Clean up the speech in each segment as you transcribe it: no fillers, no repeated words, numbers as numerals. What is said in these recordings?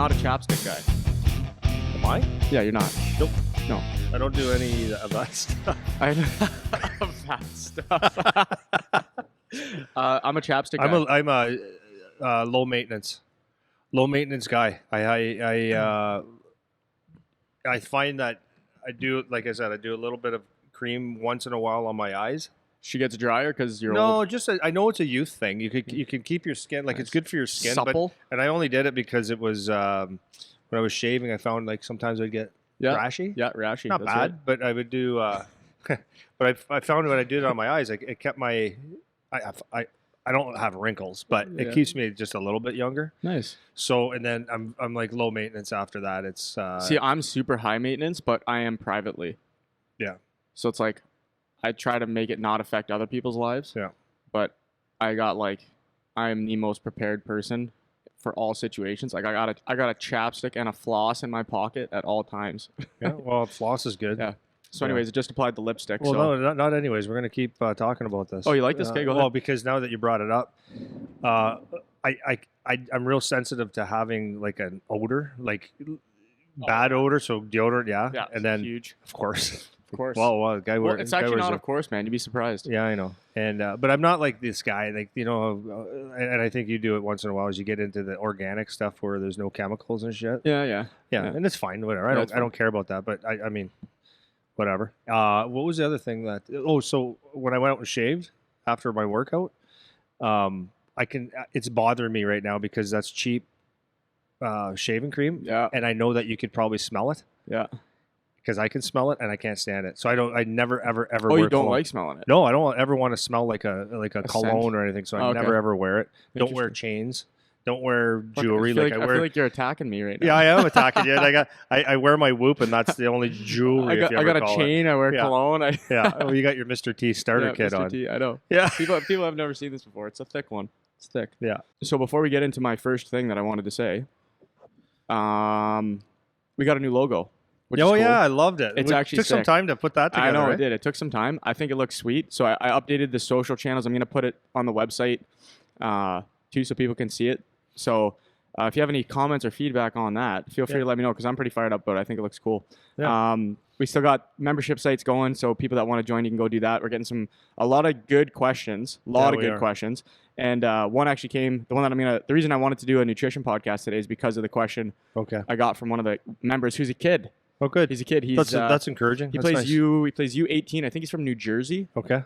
not a chapstick guy. Am I? Yeah, you're not. Nope. No. I don't do any of that stuff. Of that stuff. I'm a chapstick guy. I'm a low maintenance guy. I find that I do, like I said, I do a little bit of cream once in a while on my eyes. She gets drier because you're No, old. just I know it's a youth thing. You can keep your skin like it's good for your skin. Supple. And I only did it because it was when I was shaving. I found like sometimes I'd get rashy. Yeah, rashy. Not That's bad, right. but I would do. But I found when I did it on my eyes, like it kept my. I don't have wrinkles, but it keeps me just a little bit younger. Nice. So and then I'm like low maintenance after that. It's See, I'm super high maintenance, but I am privately. Yeah. So it's like I try to make it not affect other people's lives. Yeah. But I am the most prepared person for all situations. Like I got a chapstick and a floss in my pocket at all times. Yeah. Well, floss is good. Yeah. So anyways, it just applied the lipstick. Well, so. no, not anyways. We're gonna keep talking about this. Oh, you like this? Okay, go ahead. Well, because now that you brought it up, I'm real sensitive to having like an odor, like bad odor. So deodorant, yeah. And then huge. Of course. Of course. Well, guy Well, wears. it's actually not, of course, man. You'd be surprised. Yeah, I know. And but I'm not like this guy. Like and I think you do it once in a while as you get into the organic stuff where there's no chemicals and shit. Yeah. And it's fine. Whatever. I don't care about that. But I mean. Whatever. What was the other thing that? Oh, so when I went out and shaved after my workout, it's bothering me right now because that's cheap shaving cream. Yeah. And I know that you could probably smell it. Yeah. Because I can smell it and I can't stand it. So I never ever Oh, wear you don't cologne. like smelling it? No, I don't ever want to smell like a cologne scent? or anything. So I Oh, okay. never ever wear it. Don't wear Interesting. chains. Don't wear jewelry. I feel like you're attacking me right now. Yeah, I am attacking you. I wear my Whoop, and that's the only jewelry. I got a chain. I wear cologne. Yeah. Oh, you got your Mr. T starter kit Mr. on. T, I know. Yeah. People have never seen this before. It's a thick one. It's thick. Yeah. So before we get into my first thing that I wanted to say, we got a new logo. Which is cool. Yeah, I loved it. It's actually took some sick. time to put that together. I know right? it did. It took some time. I think it looks sweet. So I updated the social channels. I'm gonna put it on the website too, so people can see it. So. If you have any comments or feedback on that, feel free to let me know because I'm pretty fired up about it. I think it looks cool. Yeah. We still got membership sites going, so people that want to join, you can go do that. We're getting a lot of good questions, questions. And one actually came, the reason I wanted to do a nutrition podcast today is because of the question I got from one of the members who's a kid. Oh, good. He's a kid. That's encouraging. He That's plays nice. He plays U18. I think he's from New Jersey. Okay.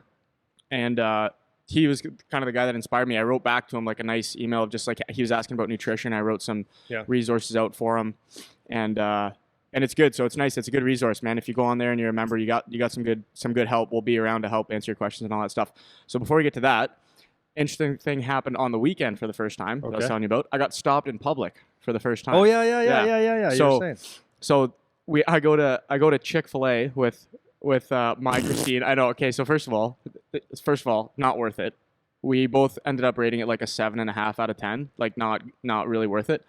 And he was kind of the guy that inspired me. I wrote back to him like a nice email of just like he was asking about nutrition. I wrote some resources out for him, and it's good. So it's nice. It's a good resource, man. If you go on there and you're a member, you got some good help. We'll be around to help answer your questions and all that stuff. So before we get to that, interesting thing happened on the weekend for the first time. That I was telling you about. I got stopped in public for the first time. Oh yeah. So I go to Chick-fil-A with my Christine. I know. Okay, so first of all, not worth it. We both ended up rating it like a 7.5 out of 10. Like not really worth it.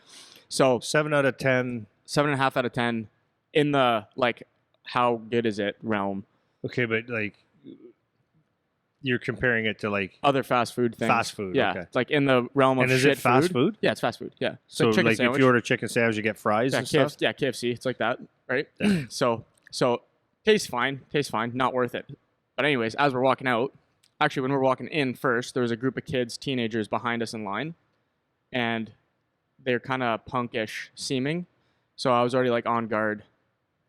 So 7 out of 10. 7.5 out of 10 in the like how good is it realm. Okay, but like you're comparing it to like other fast food things. Fast food. Yeah, Okay. It's like in the realm of and is shit it fast food? Yeah, it's fast food. Yeah. It's So chicken like sandwich. if you order chicken sandwich, you get fries and stuff. Yeah, KFC. It's like that, right? Yeah. So tastes fine, not worth it. But anyways, as we're walking out, actually when we're walking in first, there was a group of kids, teenagers behind us in line, and they're kind of punkish seeming. So I was already like on guard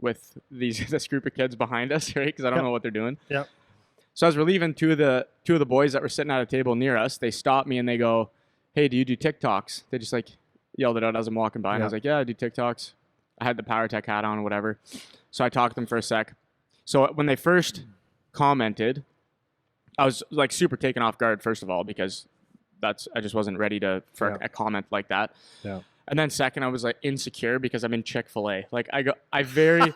with this group of kids behind us, right? Because I don't know what they're doing. Yeah. So as we're leaving, two of the boys that were sitting at a table near us, they stop me and they go, "Hey, do you do TikToks?" They just like yelled it out as I'm walking by, and I was like, "Yeah, I do TikToks." I had the PowerTech hat on, whatever. So I talked to them for a sec. So when they first commented, I was like super taken off guard, first of all, because I just wasn't ready for a comment like that. Yeah. And then second, I was like insecure because I'm in Chick-fil-A. Like I very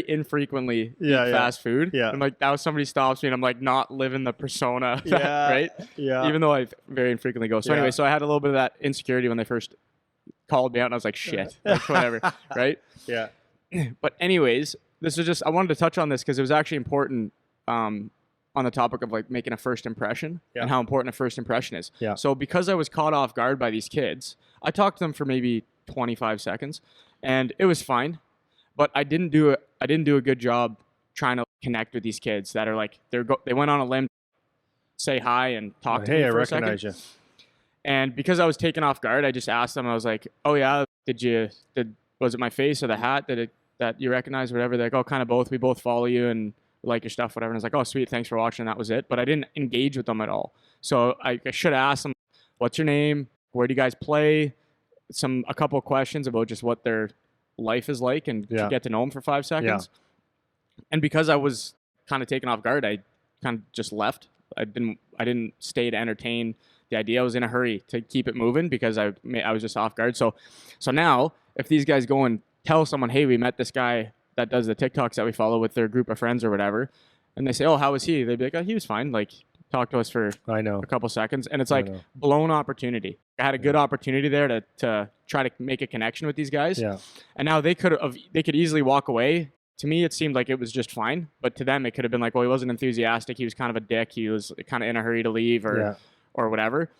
infrequently eat fast food. Yeah. I'm like, now somebody stops me and I'm like not living the persona, right? Yeah. Even though I very infrequently go. So anyway, so I had a little bit of that insecurity when they first called me out and I was like, shit, like, whatever, right? Yeah. But anyways, I wanted to touch on this because it was actually important on the topic of like making a first impression and how important a first impression is. Yeah. So because I was caught off guard by these kids, I talked to them for maybe 25 seconds, and it was fine. But I didn't do a good job trying to connect with these kids that are like they went on a limb, say hi and talk to me for a second. Hey, I recognize you. And because I was taken off guard, I just asked them. I was like, "Oh yeah, was it my face or the hat that you recognize, whatever?" They're like, "Oh, kind of both. We both follow you and like your stuff, whatever." And I was like, "Oh, sweet, thanks for watching." That was it. But I didn't engage with them at all. So I should have asked them, "What's your name? Where do you guys play?" A couple of questions about just what their life is like, and to get to know them for 5 seconds. Yeah. And because I was kind of taken off guard, I kind of just left. I didn't stay to entertain the idea. I was in a hurry to keep it moving because I was just off guard. So now if these guys go and tell someone, "Hey, we met this guy that does the TikToks that we follow with their group of friends or whatever," and they say, "Oh, how was he?" They'd be like, "Oh, he was fine. Like, talked to us for a couple seconds." And it's like blown opportunity. I had a good opportunity there to try to make a connection with these guys. Yeah. And now they could easily walk away. To me, it seemed like it was just fine. But to them, it could have been like, well, he wasn't enthusiastic. He was kind of a dick. He was kind of in a hurry to leave or whatever.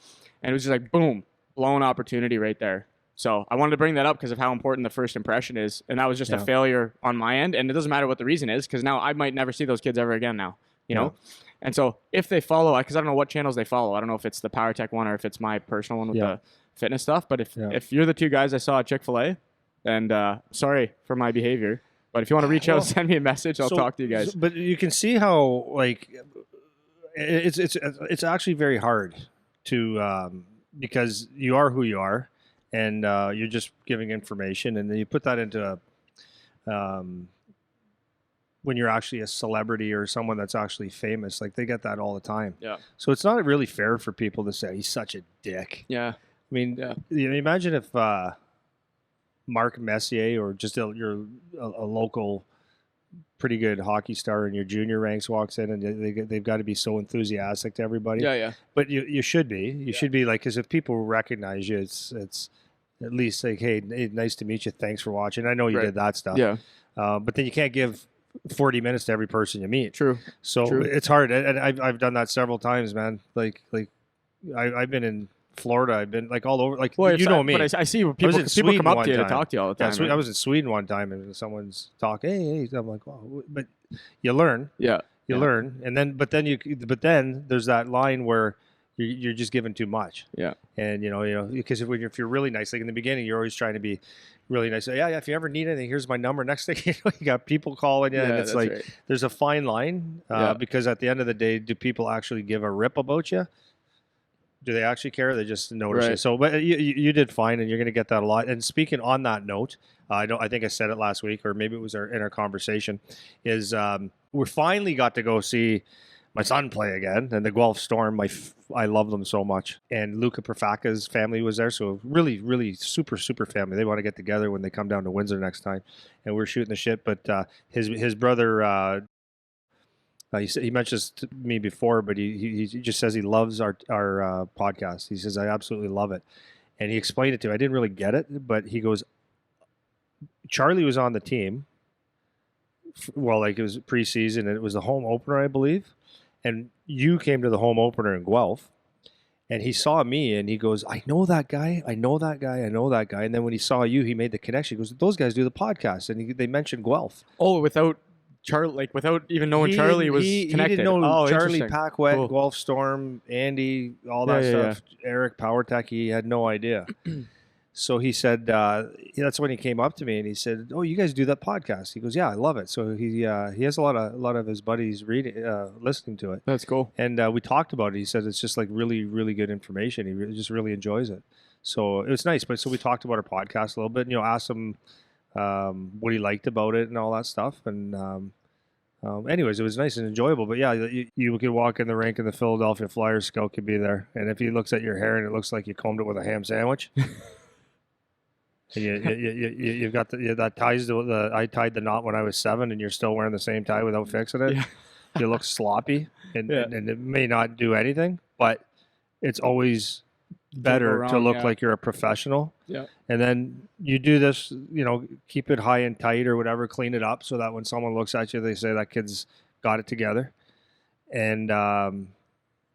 And it was just like, boom, blown opportunity right there. So I wanted to bring that up because of how important the first impression is. And that was just a failure on my end. And it doesn't matter what the reason is, because now I might never see those kids ever again now, you know? And so if they follow, because I don't know what channels they follow. I don't know if it's the PowerTech one or if it's my personal one with the fitness stuff. But if you're the two guys I saw at Chick-fil-A, and sorry for my behavior, but if you want to reach out, send me a message. I'll talk to you guys. But you can see how, like, it's actually very hard to, because you are who you are, and you're just giving information, and then you put that into when you're actually a celebrity or someone that's actually famous, like they get that all the time. Yeah. So it's not really fair for people to say he's such a dick. Yeah. I mean, you know, imagine if Mark Messier or just you're a local pretty good hockey star in your junior ranks walks in, and they've got to be so enthusiastic to everybody. Yeah, yeah. But you should be. You should be, like, because if people recognize you, it's at least like, hey, nice to meet you. Thanks for watching. I know you did that stuff. Yeah. But then you can't give 40 minutes to every person you meet. True. So it's hard, and I've done that several times, man. Like I've been in Florida. I've been like all over. Like, well, you know me. But I see people come up to you to talk to you all the time. Yeah, right? I was in Sweden one time, and someone's talking. Hey, I'm like, wow. But you learn. Yeah. You learn, and then but then there's that line where you're just giving too much. Yeah. And you know because if you're really nice, like in the beginning, you're always trying to be really nice. So, yeah, if you ever need anything, here's my number. Next thing you know, you got people calling you, and it's like there's a fine line because at the end of the day, do people actually give a rip about you? Do they actually care? They just notice you. So, but you did fine, and you're going to get that a lot. And speaking on that note, I think I said it last week, or maybe it was in our conversation, is we finally got to go see my son play again, and the Guelph Storm. I love them so much. And Luca Profaka's family was there, so really, really super family. They want to get together when they come down to Windsor next time, and we're shooting the shit. But his brother. He mentioned this to me before, but he just says he loves our podcast. He says, I absolutely love it. And he explained it to me. I didn't really get it, but he goes, Charlie was on the team. Well, like it was preseason, and it was the home opener, I believe. And you came to the home opener in Guelph. And he saw me, and he goes, I know that guy. I know that guy. I know that guy. And then when he saw you, he made the connection. He goes, those guys do the podcast. And they mentioned Guelph. Oh, without even knowing Charlie was connected. He didn't know Charlie, Paquette, cool. Guelph Storm, Andy, all that stuff. Yeah. Eric, PowerTech, he had no idea. So he said, that's when he came up to me and he said, oh, you guys do that podcast? He goes, yeah, I love it. So he has a lot of his buddies listening to it. That's cool. And we talked about it. He said it's just like really, really good information. He just really enjoys it. So it was nice. But so we talked about our podcast a little bit, asked him what he liked about it and all that stuff. And anyways, it was nice and enjoyable. But yeah, you could walk in the rink and the Philadelphia Flyers scout could be there. And if he looks at your hair and it looks like you combed it with a ham sandwich, and you've got that ties to I tied the knot when I was 7, and you're still wearing the same tie without fixing it. Yeah. You look sloppy, and it may not do anything, but it's always better to look like you're a professional. Yeah. And then you do this, keep it high and tight or whatever, clean it up so that when someone looks at you, they say that kid's got it together. And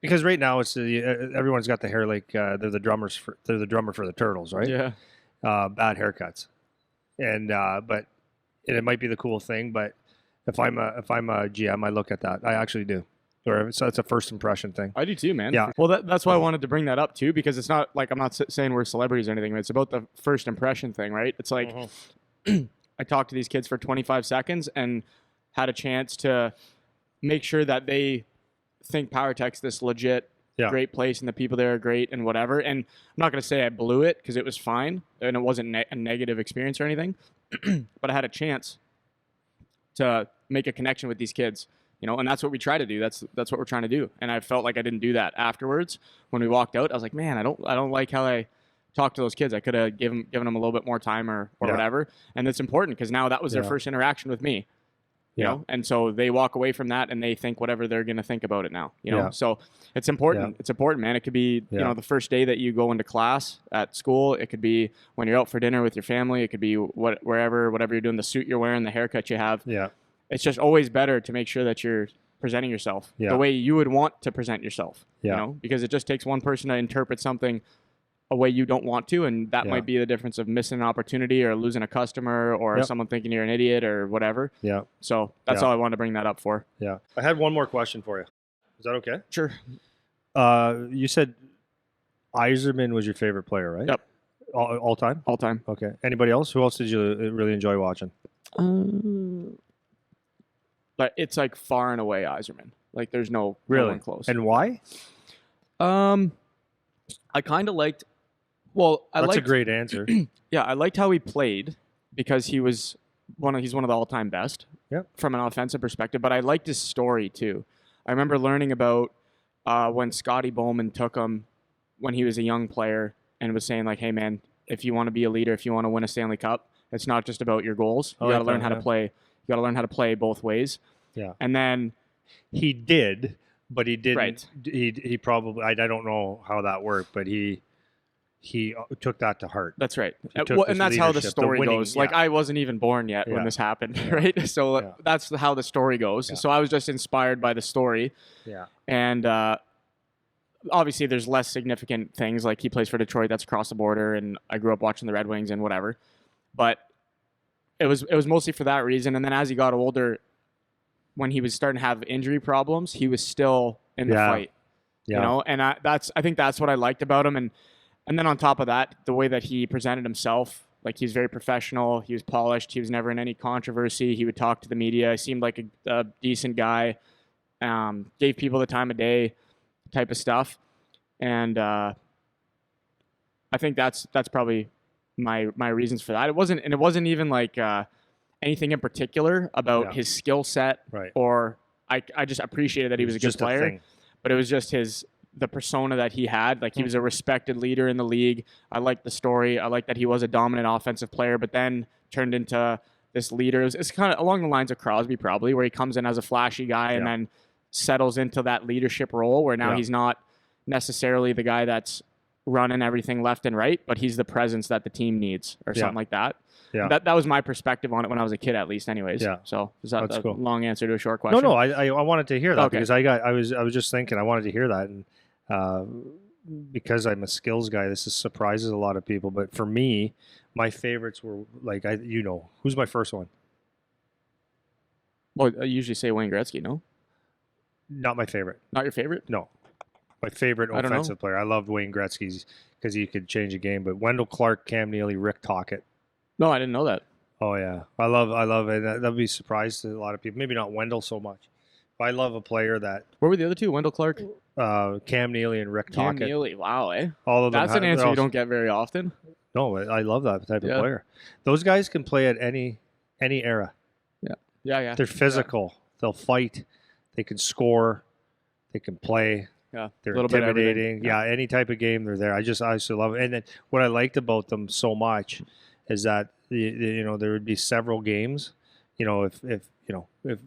Because right now it's everyone's got the hair like they're the drummer for the Turtles, right? Yeah. Bad haircuts, and but it might be the cool thing. But if I'm a GM, I look at that. I actually do. Or so it's a first impression thing. I do too, man. Yeah. Well, that's why I wanted to bring that up too, because it's not like I'm not saying we're celebrities or anything. But it's about the first impression thing, right? It's like I talked to these kids for 25 seconds and had a chance to make sure that they think PowerTech's this legit great place and the people there are great and whatever. And I'm not going to say I blew it because it was fine and it wasn't a negative experience or anything, but I had a chance to make a connection with these kids, you know, and that's what we try to do. That's what we're trying to do. And I felt like I didn't do that afterwards. When we walked out, I was like, man, I don't like how I talked to those kids. I could have given them a little bit more time or whatever. And it's important because now that was their first interaction with me. You know, and so they walk away from that and they think whatever they're going to think about it now, you know? So it's important. Yeah. It's important, man. It could be, you know, the first day that you go into class at school. It could be when you're out for dinner with your family. It could be whatever you're doing, the suit you're wearing, the haircut you have. Yeah. It's just always better to make sure that you're presenting yourself the way you would want to present yourself, you know, because it just takes one person to interpret something a way you don't want to, and that might be the difference of missing an opportunity or losing a customer or someone thinking you're an idiot or whatever. Yeah. So that's all I wanted to bring that up for. Yeah. I had one more question for you. Is that okay? Sure. You said Yzerman was your favorite player, right? Yep. All time? All time. Okay. Anybody else? Who else did you really enjoy watching? But it's like far and away Yzerman. Like there's no one close. And why? I kind of liked. Well, that's a great answer. Yeah, I liked how he played because he's one of the all-time best from an offensive perspective. But I liked his story too. I remember learning about when Scotty Bowman took him when he was a young player and was saying like, "Hey man, if you want to be a leader, if you want to win a Stanley Cup, it's not just about your goals. You got to learn how to play. You got to learn how to play both ways." Yeah. And then he did, but he didn't. Right. He probably. I don't know how that worked, but he took that to heart. That's right. And that's how the story goes. Like, I wasn't even born yet when this happened, right? So that's how the story goes. Yeah. So I was just inspired by the story. Yeah. And obviously there's less significant things. Like, he plays for Detroit. That's across the border. And I grew up watching the Red Wings and whatever. But it was mostly for that reason. And then as he got older, when he was starting to have injury problems, he was still in the fight. Yeah. You know? And I think that's what I liked about him. And then on top of that, the way that he presented himself, like, he's very professional. He was polished. He was never in any controversy. He would talk to the media. He seemed like a decent guy. Gave people the time of day type of stuff. And I think that's probably my reasons for that. It wasn't even like anything in particular about his skill set, right? Or I just appreciated that he was a good player. But it was just the persona that he had. Like, he was a respected leader in the league. I liked the story. I liked that he was a dominant offensive player, but then turned into this leader. It's kind of along the lines of Crosby, probably, where he comes in as a flashy guy and then settles into that leadership role where now he's not necessarily the guy that's running everything left and right, but he's the presence that the team needs or something like that. Yeah. That was my perspective on it when I was a kid, at least, anyways. Yeah. So is that a long answer to a short question? No, I wanted to hear that because I was just thinking I wanted to hear that, and because I'm a skills guy, this surprises a lot of people. But for me, my favorites were like who's my first one? Well, I usually say Wayne Gretzky. No, not my favorite. Not your favorite? No, my favorite offensive player. I loved Wayne Gretzky's because he could change a game. But Wendell Clark, Cam Neely, Rick Tocchet. No, I didn't know that. Oh yeah, I love it. That'd be a surprise to a lot of people. Maybe not Wendell so much. But I love a player that. Where were the other two? Wendell Clark, Cam Neely, and Rick Tocchet. Cam Neely, wow, all of them. That's an answer you don't get very often. No, I love that type of player. Those guys can play at any era. Yeah. They're physical. Yeah. They'll fight. They can score. They can play. Yeah, they're intimidating. Yeah, any type of game they're there. I used to love it. And then what I liked about them so much is that there would be several games. If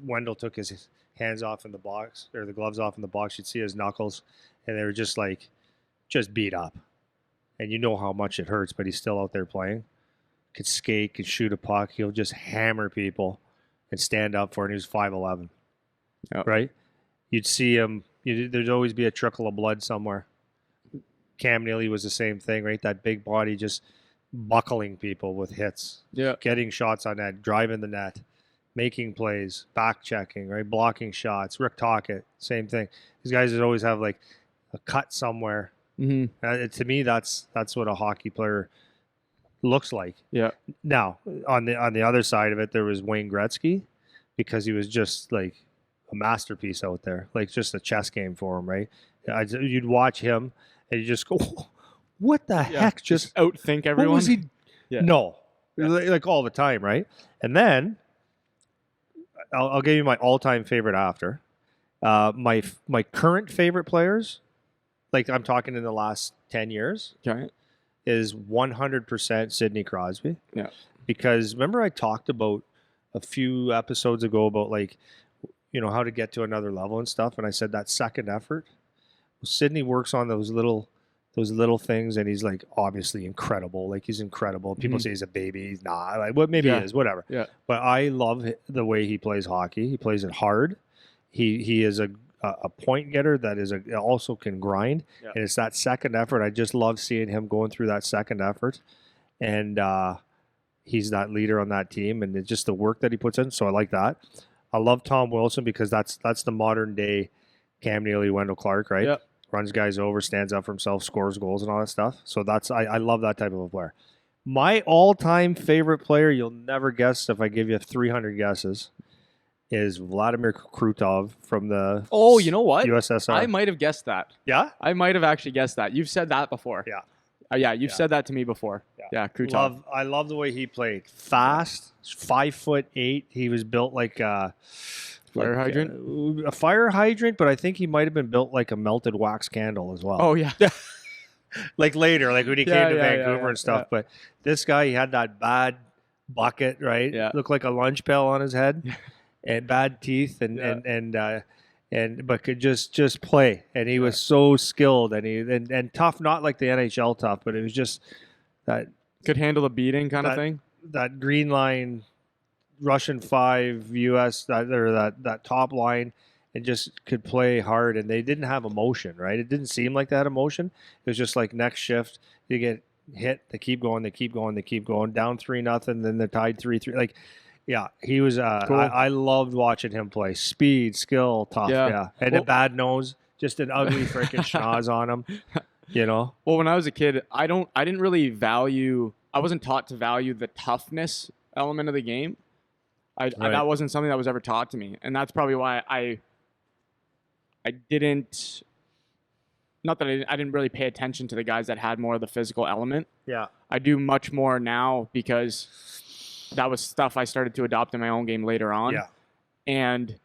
Wendell took his hands off in the box or the gloves off in the box, you'd see his knuckles, and they were just beat up. And you know how much it hurts, but he's still out there playing. Could skate, could shoot a puck. He'll just hammer people and stand up for it. And he was 5'11", right? You'd see him, there'd always be a trickle of blood somewhere. Cam Neely was the same thing, right? That big body just buckling people with hits, getting shots on net, driving the net, making plays, back checking, right? Blocking shots. Rick Tocchet, same thing. These guys would always have like a cut somewhere. To me, that's what a hockey player looks like. Yeah. Now, on the other side of it, there was Wayne Gretzky, because he was just like a masterpiece out there, like just a chess game for him, right? You'd watch him and you just go, what the heck? Just outthink everyone. What was he? Yeah. No, like all the time, right? And then I'll give you my all-time favorite after. My current favorite players, like I'm talking in the last 10 years, is 100% Sidney Crosby. Yeah. Because remember I talked about a few episodes ago about like, how to get to another level and stuff, and I said that second effort. Sidney works on those little things, and he's like obviously incredible. Like he's incredible. People say he's a baby. He's not. Like, well, maybe he is. Whatever. Yeah. But I love the way he plays hockey. He plays it hard. He is a point getter that also can grind, and it's that second effort. I just love seeing him going through that second effort, and he's that leader on that team, and it's just the work that he puts in. So I like that. I love Tom Wilson because that's the modern day Cam Neely, Wendell Clark, right? Yep. Runs guys over, stands up for himself, scores goals and all that stuff. So I love that type of a player. My all-time favorite player, you'll never guess if I give you 300 guesses, is Vladimir Krutov from the you know what? USSR. I might have guessed that. Yeah? I might have actually guessed that. You've said that before. Yeah. You've said that to me before. Yeah, Krutov. I love the way he played. Fast, 5'8". He was built like a fire hydrant, but I think he might have been built like a melted wax candle as well. Oh yeah. Like later, like when he came to Vancouver and stuff. But this guy, he had that bad bucket, right? Yeah. Looked like a lunch pail on his head, and bad teeth, but could just play, and he was so skilled, and tough, not like the NHL tough, but it was just that could handle a beating kind of thing. That green line, Russian 5 US that top line, and just could play hard, and they didn't have emotion, right? It didn't seem like they had emotion. It was just like next shift you get hit, they keep going, down 3-0, then they're tied 3-3, like. Yeah, he was. Cool. I loved watching him play. Speed, skill, tough. Yeah, and a bad nose, just an ugly freaking schnoz on him. Well, when I was a kid, I didn't really value. I wasn't taught to value the toughness element of the game. That wasn't something that was ever taught to me, and that's probably why I didn't. Not that I didn't really pay attention to the guys that had more of the physical element. Yeah, I do much more now because that was stuff I started to adopt in my own game later on. Yeah. And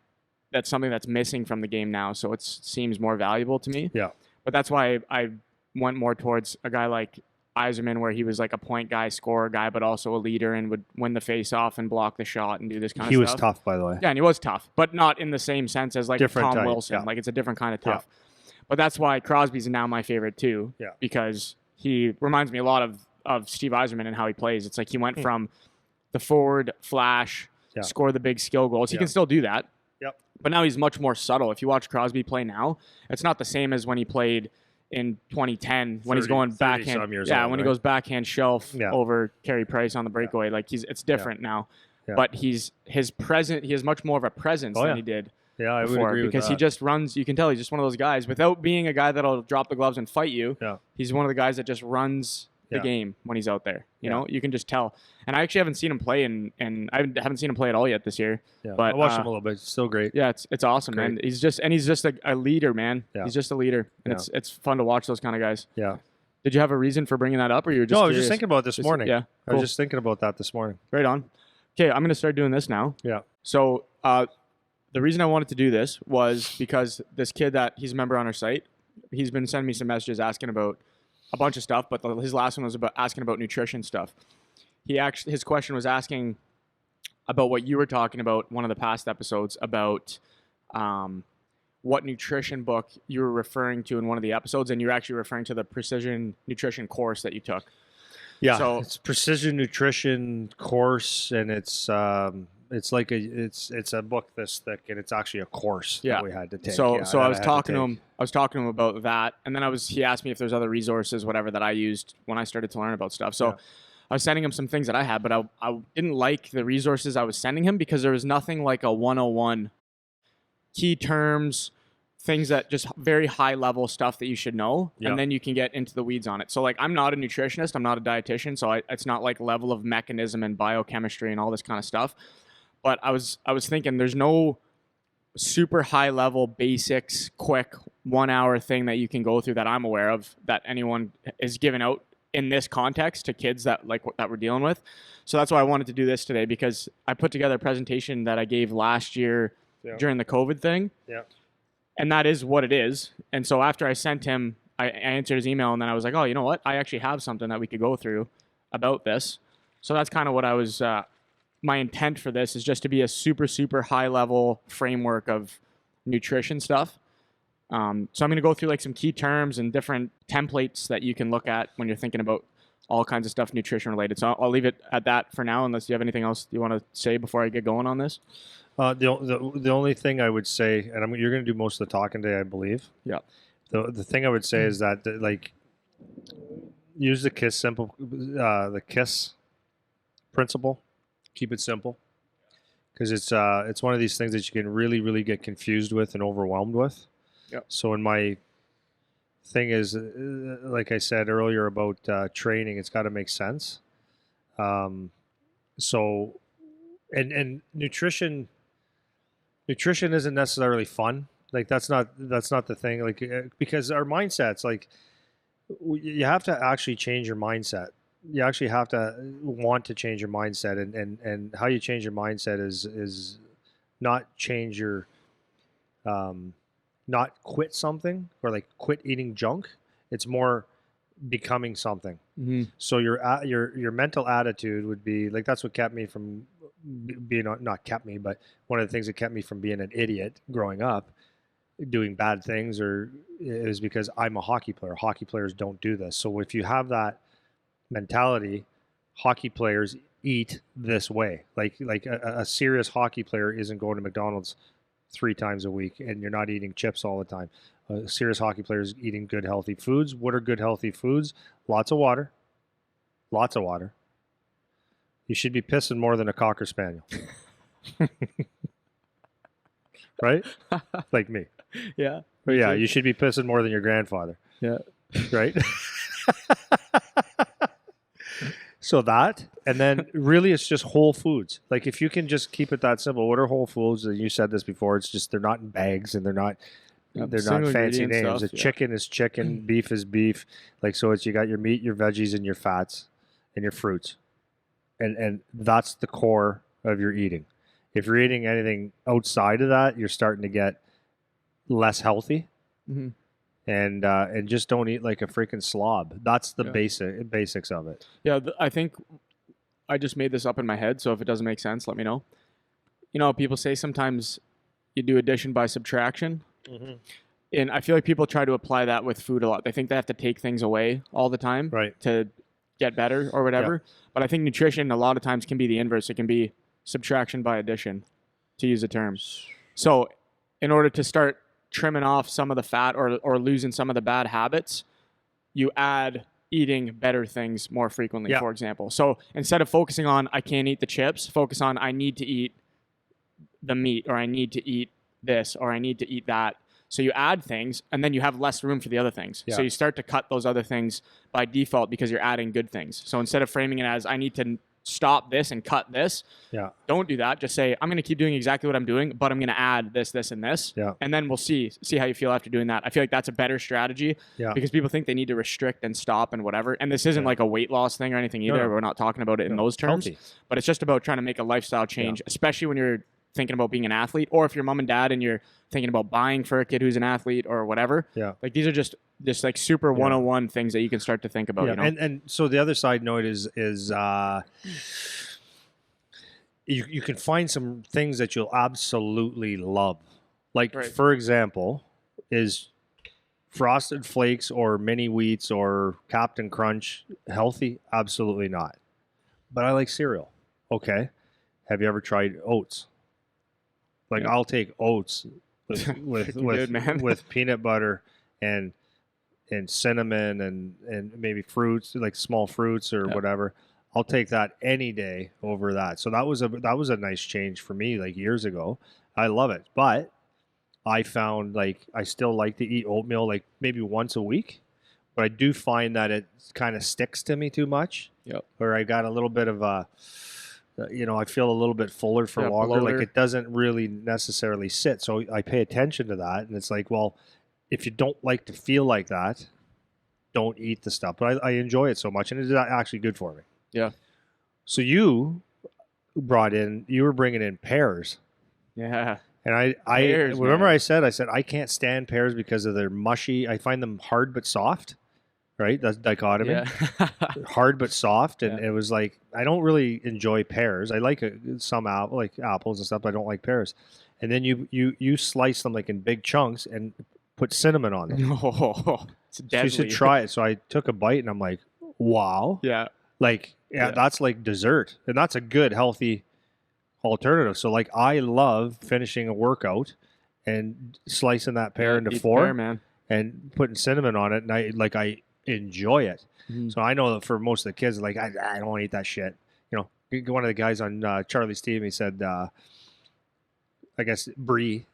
that's something that's missing from the game now. So it seems more valuable to me. Yeah. But that's why I went more towards a guy like Yzerman, where he was like a point guy, scorer guy, but also a leader and would win the face-off and block the shot and do this kind of stuff. He was tough, by the way. Yeah, and he was tough, but not in the same sense as like different Tom type. Wilson. Yeah. Like it's a different kind of tough. Yeah. But that's why Crosby's now my favorite too. Yeah. Because he reminds me a lot of Steve Yzerman and how he plays. It's like he went from the forward flash, score the big skill goals. He can still do that. Yep. But now he's much more subtle. If you watch Crosby play now, it's not the same as when he played in 2010 when he's going backhand. He goes backhand shelf over Carey Price on the breakaway. Like it's different now. Yeah. But he has much more of a presence than he did. Yeah, I before, would agree because with he just runs. You can tell he's just one of those guys without being a guy that'll drop the gloves and fight you. Yeah. He's one of the guys that just runs the game when he's out there. You know, you can just tell. And I actually haven't seen him play, and I haven't seen him play at all yet this year. Yeah, but I watched him a little bit. It's still great. Yeah, it's awesome, man. He's just a leader, man. Yeah. He's just a leader, and it's fun to watch those kind of guys. Yeah. Did you have a reason for bringing that up, or you were just? No, I was just thinking about it this morning. Yeah, cool. I was just thinking about that this morning. Right on. Okay, I'm gonna start doing this now. Yeah. So the reason I wanted to do this was because this kid that he's a member on our site, he's been sending me some messages asking about a bunch of stuff, but his last one was asking about nutrition stuff. His question was asking about what you were talking about one of the past episodes about what nutrition book you were referring to in one of the episodes, and you're actually referring to the precision nutrition course that you took. Yeah, so it's precision nutrition course, and it's It's like it's a book this thick, and it's actually a course that we had to take. So I was talking to him. I was talking to him about that, and then he asked me if there's other resources, whatever, that I used when I started to learn about stuff. So I was sending him some things that I had, but I didn't like the resources I was sending him because there was nothing like a 101 key terms, things that just very high level stuff that you should know, and then you can get into the weeds on it. So like, I'm not a nutritionist, I'm not a dietitian, so it's not like level of mechanism and biochemistry and all this kind of stuff. But I was thinking there's no super high level basics, quick 1 hour thing that you can go through that I'm aware of that anyone is giving out in this context to kids that we're dealing with. So that's why I wanted to do this today, because I put together a presentation that I gave last year during the COVID thing. Yeah. And that is what it is. And so after I sent him, I answered his email, and then I was like, oh, you know what? I actually have something that we could go through about this. So that's kind of what I was, my intent for this is just to be a super, super high level framework of nutrition stuff. So I'm going to go through like some key terms and different templates that you can look at when you're thinking about all kinds of stuff nutrition related. So I'll leave it at that for now, unless you have anything else you want to say before I get going on this. The only thing I would say, and you're going to do most of the talking today, I believe. Yeah. The thing I would say is that use the KISS principle. Keep it simple, because it's one of these things that you can really, really get confused with and overwhelmed with. Yep. So in my thing is, like I said earlier about training, it's got to make sense. So, and nutrition isn't necessarily fun. Like that's not the thing. Like because our mindsets, like you have to actually change your mindset. You actually have to want to change your mindset, and how you change your mindset is not change your not quit something or like quit eating junk. It's more becoming something. Mm-hmm. So your mental attitude would be like, that's what kept me from being, not kept me, but one of the things that kept me from being an idiot growing up, doing bad things, or is because I'm a hockey player. Hockey players don't do this. So if you have that mentality, hockey players eat this way. Like a serious hockey player isn't going to McDonald's 3 times a week, and you're not eating chips all the time. A serious hockey player is eating good, healthy foods. What are good, healthy foods? Lots of water. Lots of water. You should be pissing more than a Cocker Spaniel. Right? Like me. Yeah. But yeah, you should be pissing more than your grandfather. Yeah. Right? So that, and then really it's just whole foods. Like if you can just keep it that simple, what are whole foods? And you said this before, it's just, they're not in bags, and they're not fancy names. Stuff, chicken is chicken, beef is beef. Like, so it's, you got your meat, your veggies, and your fats, and your fruits. And that's the core of your eating. If you're eating anything outside of that, you're starting to get less healthy. Mm-hmm. And just don't eat like a freaking slob. That's the basics of it. Yeah, I think I just made this up in my head, so if it doesn't make sense, let me know. You know, people say sometimes you do addition by subtraction. Mm-hmm. And I feel like people try to apply that with food a lot. They think they have to take things away all the time to get better or whatever. Yeah. But I think nutrition a lot of times can be the inverse. It can be subtraction by addition, to use a term. So in order to start trimming off some of the fat or losing some of the bad habits, you add eating better things more frequently, for example. So instead of focusing on, I can't eat the chips, focus on, I need to eat the meat, or I need to eat this, or I need to eat that. So you add things, and then you have less room for the other things. Yeah. So you start to cut those other things by default because you're adding good things. So instead of framing it as, I need to stop this and cut this. Yeah. Don't do that. Just say, I'm going to keep doing exactly what I'm doing, but I'm going to add this, this, and this. Yeah. And then we'll see how you feel after doing that. I feel like that's a better strategy because people think they need to restrict and stop and whatever. And this isn't like a weight loss thing or anything either. No. We're not talking about it in those terms. Healthy. But it's just about trying to make a lifestyle change, especially when you're thinking about being an athlete, or if you're mom and dad and you're thinking about buying for a kid who's an athlete or whatever. Yeah. Like these are just like super 101 things that you can start to think about. Yeah. You know? And so the other side note is you can find some things that you'll absolutely love. Like for example, is Frosted Flakes or mini wheats or Captain Crunch healthy? Absolutely not. But I like cereal. Okay. have you ever tried oats? Like I'll take oats with peanut butter and cinnamon and maybe fruits, like small fruits or whatever. I'll take that any day over that. So that was a nice change for me like years ago. I love it. But I found like I still like to eat oatmeal like maybe once a week, but I do find that it kind of sticks to me too much. Yep. Or I got a little bit of a, I feel a little bit fuller for longer. Bloater. Like it doesn't really necessarily sit. So I pay attention to that. And it's like, well, if you don't like to feel like that, don't eat the stuff. But I enjoy it so much. And it's actually good for me. Yeah. So you were bringing in pears. Yeah. And pears, remember I said I can't stand pears because of their mushy. I find them hard but soft, right? That's dichotomy. Yeah. Hard but soft. And it was like, I don't really enjoy pears. I like some like apples and stuff, but I don't like pears. And then you slice them like in big chunks and put cinnamon on them. Oh, it's deadly. So you should try it. So I took a bite and I'm like, wow. Yeah. Like, that's like dessert. And that's a good, healthy alternative. So like I love finishing a workout and slicing that pear into four and putting cinnamon on it. And I enjoy it. Mm-hmm. So I know that for most of the kids, like, I don't want to eat that shit. You know, one of the guys on Charlie's team, he said, I guess Bree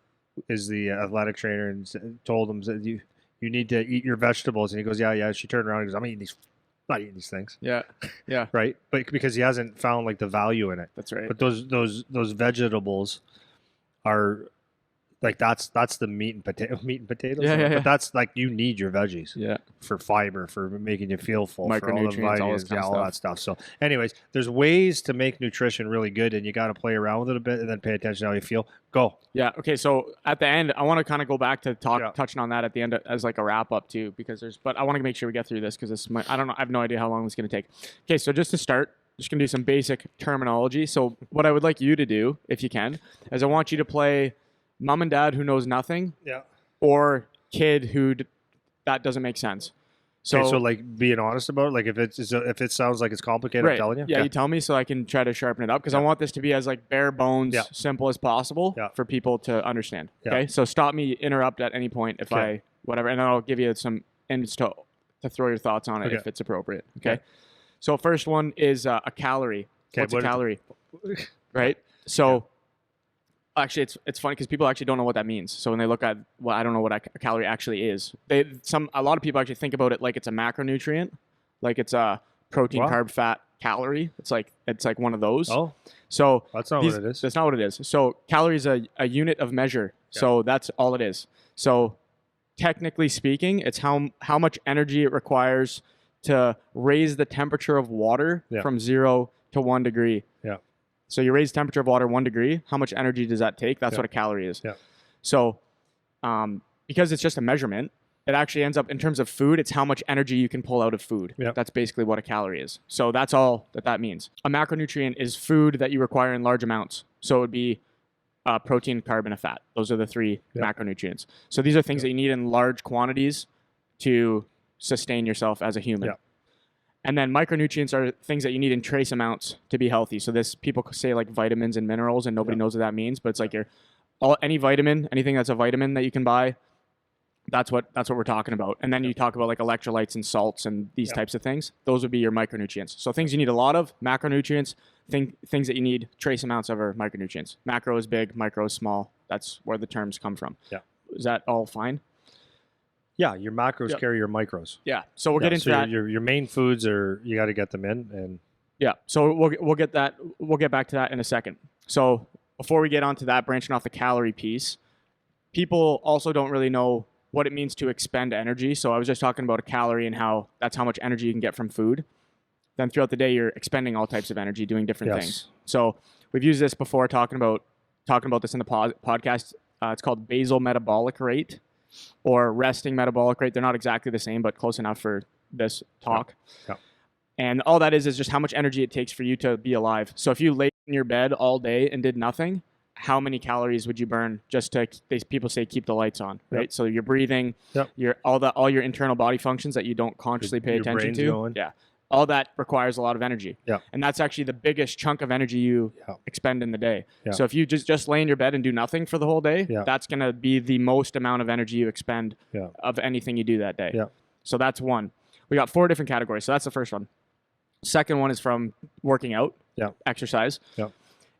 is the athletic trainer and told him that you need to eat your vegetables. And he goes, yeah. She turned around and goes, I'm not eating these things. Yeah. Right? But because he hasn't found like the value in it. That's right. But those vegetables are like that's the meat and potatoes. Yeah. But that's like you need your veggies. Yeah. For fiber, for making you feel full, micronutrients, for all the vitamins, all that stuff. So anyways, there's ways to make nutrition really good and you got to play around with it a bit and then pay attention to how you feel. Go. Yeah. Okay. So at the end, I want to kind of go back to touching on that at the end as like a wrap up too, because but I want to make sure we get through this because I don't know. I have no idea how long this is going to take. Okay. So just to start, just going to do some basic terminology. So what I would like you to do, if you can, is I want you to play mom and dad who knows nothing. Yeah. Or kid who that doesn't make sense. So, so like being honest about it, like if it sounds like it's complicated, right. I'm telling you. Yeah, you tell me so I can try to sharpen it up because I want this to be as like bare bones, simple as possible for people to understand. Yeah. Okay, so stop me, interrupt at any point if I whatever, and then I'll give you some hints to throw your thoughts on it if it's appropriate. Okay, so first one is a calorie. What's a calorie? Right. So. Actually, it's funny because people actually don't know what that means. So when they look at, I don't know what a calorie actually is. A lot of people actually think about it like it's a macronutrient, like it's a protein, carb, fat, calorie. It's like one of those. Oh, so that's not what it is. That's not what it is. So calorie is a unit of measure. Yeah. So that's all it is. So technically speaking, it's how much energy it requires to raise the temperature of water from 0 to 1 degree. Yeah. So you raise temperature of water 1 degree. How much energy does that take? That's what a calorie is. Yeah. So because it's just a measurement, it actually ends up in terms of food, it's how much energy you can pull out of food. Yeah. That's basically what a calorie is. So that's all that means. A macronutrient is food that you require in large amounts. So it would be protein, carb, and a fat. Those are the three macronutrients. So these are things that you need in large quantities to sustain yourself as a human. Yeah. And then micronutrients are things that you need in trace amounts to be healthy. So people say like vitamins and minerals, and nobody knows what that means. But it's like any vitamin, anything that's a vitamin that you can buy. That's what we're talking about. And then you talk about like electrolytes and salts and these types of things. Those would be your micronutrients. So things you need a lot of, macronutrients. Things that you need trace amounts of are micronutrients. Macro is big, micro is small. That's where the terms come from. Yeah. Is that all fine? Yeah, your macros carry your micros. Yeah, so we'll get into that. Your main foods you got to get them in, and so we'll get that. We'll get back to that in a second. So before we get onto that, branching off the calorie piece, people also don't really know what it means to expend energy. So I was just talking about a calorie and how that's how much energy you can get from food. Then throughout the day, you're expending all types of energy doing different things. So we've used this before talking about this in the podcast. It's called basal metabolic rate. Or resting metabolic rate. They're not exactly the same, but close enough for this talk. Yeah. And all that is just how much energy it takes for you to be alive. So if you lay in your bed all day and did nothing, how many calories would you burn just to, people say, keep the lights on, right? Yep. So you're breathing, all your internal body functions that you don't consciously pay attention to. Going. Yeah. All that requires a lot of energy. Yeah. And that's actually the biggest chunk of energy you expend in the day. Yeah. So if you just lay in your bed and do nothing for the whole day, that's going to be the most amount of energy you expend of anything you do that day. Yeah. So that's one. We got 4 different categories. So that's the first one. Second one is from working out, exercise. Yeah.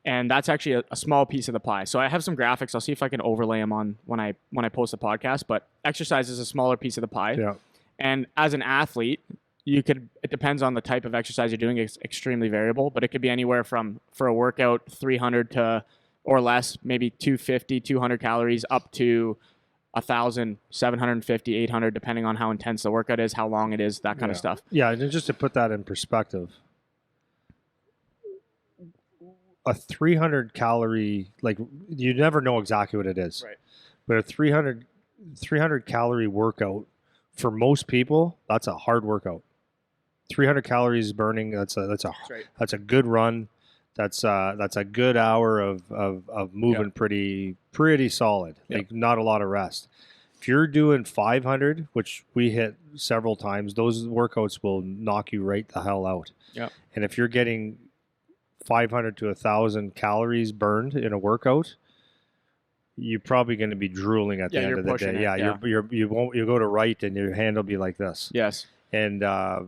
And that's actually a small piece of the pie. So I have some graphics. I'll see if I can overlay them on when I post the podcast. But exercise is a smaller piece of the pie. Yeah. And as an athlete, it depends on the type of exercise you're doing. It's extremely variable, but it could be anywhere from, for a workout, 300 to or less, maybe 250, 200 calories up to 1,000, 750, 800, depending on how intense the workout is, how long it is, that kind of stuff. Yeah, and just to put that in perspective, a 300 calorie, like you never know exactly what it is, right? But a 300 calorie workout for most people, that's a hard workout. 300 calories burning. That's a good run. That's a good hour of moving pretty solid. Like not a lot of rest. If you're doing 500, which we hit several times, those workouts will knock you right the hell out. Yeah. And if you're getting 500 to 1,000 calories burned in a workout, you're probably going to be drooling at the end of the day. You go to right and your hand will be like this. Yes. And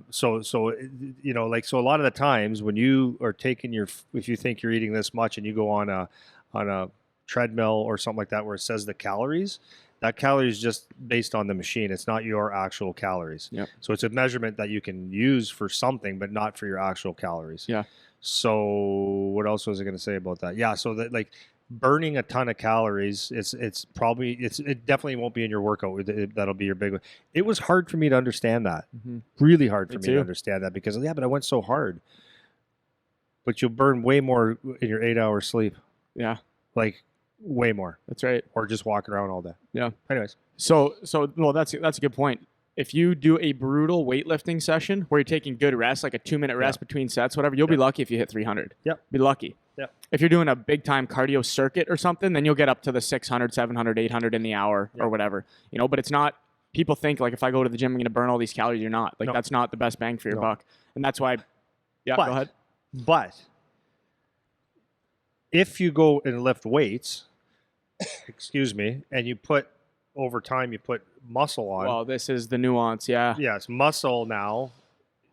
so a lot of the times when you are taking if you think you're eating this much and you go on a treadmill or something like that where it says the calories, that calorie is just based on the machine. It's not your actual calories. Yep. So it's a measurement that you can use for something, but not for your actual calories. Yeah. So what else was I going to say about that? Yeah. So that like burning a ton of calories, it definitely won't be in your workout. That'll be your big one. It was hard for me to understand that. Mm-hmm. Really hard for me to understand that because but I went so hard. But you'll burn way more in your 8-hour sleep. Yeah. Like way more. That's right. Or just walking around all day. Yeah. Anyways. So that's a good point. If you do a brutal weightlifting session where you're taking good rest, like a 2-minute rest between sets, whatever, you'll be lucky if you hit 300. Yeah. Be lucky. Yeah. If you're doing a big time cardio circuit or something, then you'll get up to the 600, 700, 800 in the hour or whatever, but it's not, people think like, if I go to the gym, I'm going to burn all these calories. You're not. Like, that's not the best bang for your buck. And that's why, go ahead. But if you go and lift weights, excuse me, and you put, over time, you put muscle on. Well, this is the nuance, yeah. Yes, muscle now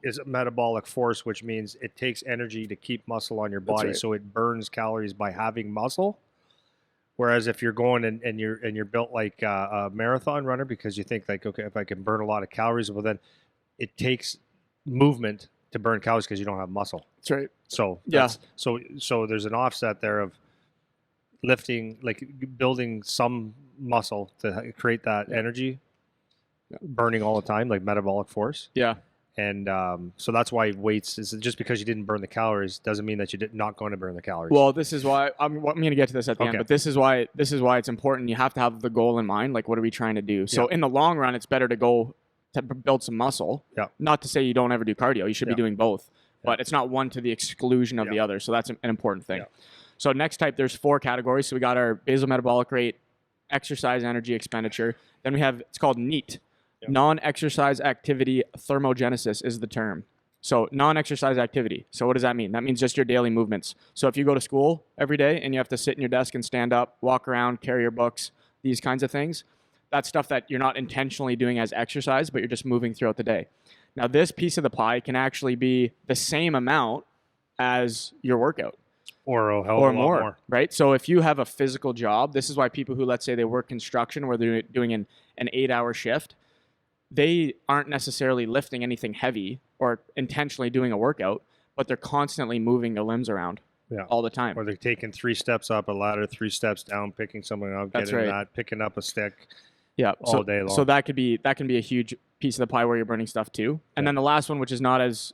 is a metabolic force, which means it takes energy to keep muscle on your body, so it burns calories by having muscle. Whereas if you're going and you're built like a marathon runner because you think like, okay, if I can burn a lot of calories, well then it takes movement to burn calories because you don't have muscle. That's right. So so there's an offset there of lifting, like building some muscle to create that energy, burning all the time, like metabolic force. Yeah. And so that's why weights is just because you didn't burn the calories doesn't mean that you're not going to burn the calories. Well, this is why I'm going to get to this at the end, but this is why it's important. You have to have the goal in mind. Like, what are we trying to do? So in the long run, it's better to go to build some muscle. Yeah. Not to say you don't ever do cardio. You should be doing both, but it's not one to the exclusion of the other. So that's an important thing. Yeah. So next type, there's 4 categories. So we got our basal metabolic rate, exercise energy expenditure. Then we have, it's called NEAT. Yep. Non-exercise activity thermogenesis is the term. So non-exercise activity. So what does that mean? That means just your daily movements. So if you go to school every day and you have to sit in your desk and stand up, walk around, carry your books, these kinds of things, that's stuff that you're not intentionally doing as exercise, but you're just moving throughout the day. Now this piece of the pie can actually be the same amount as your workout. Or a hell of a lot more. Right? So if you have a physical job, this is why people who, let's say they work construction where they're doing an 8-hour shift, they aren't necessarily lifting anything heavy or intentionally doing a workout, but they're constantly moving their limbs around all the time. Or they're taking 3 steps up a ladder, 3 steps down, picking something up, picking up a stick all day long. So that can be a huge piece of the pie where you're burning stuff too. And then the last one, which is not as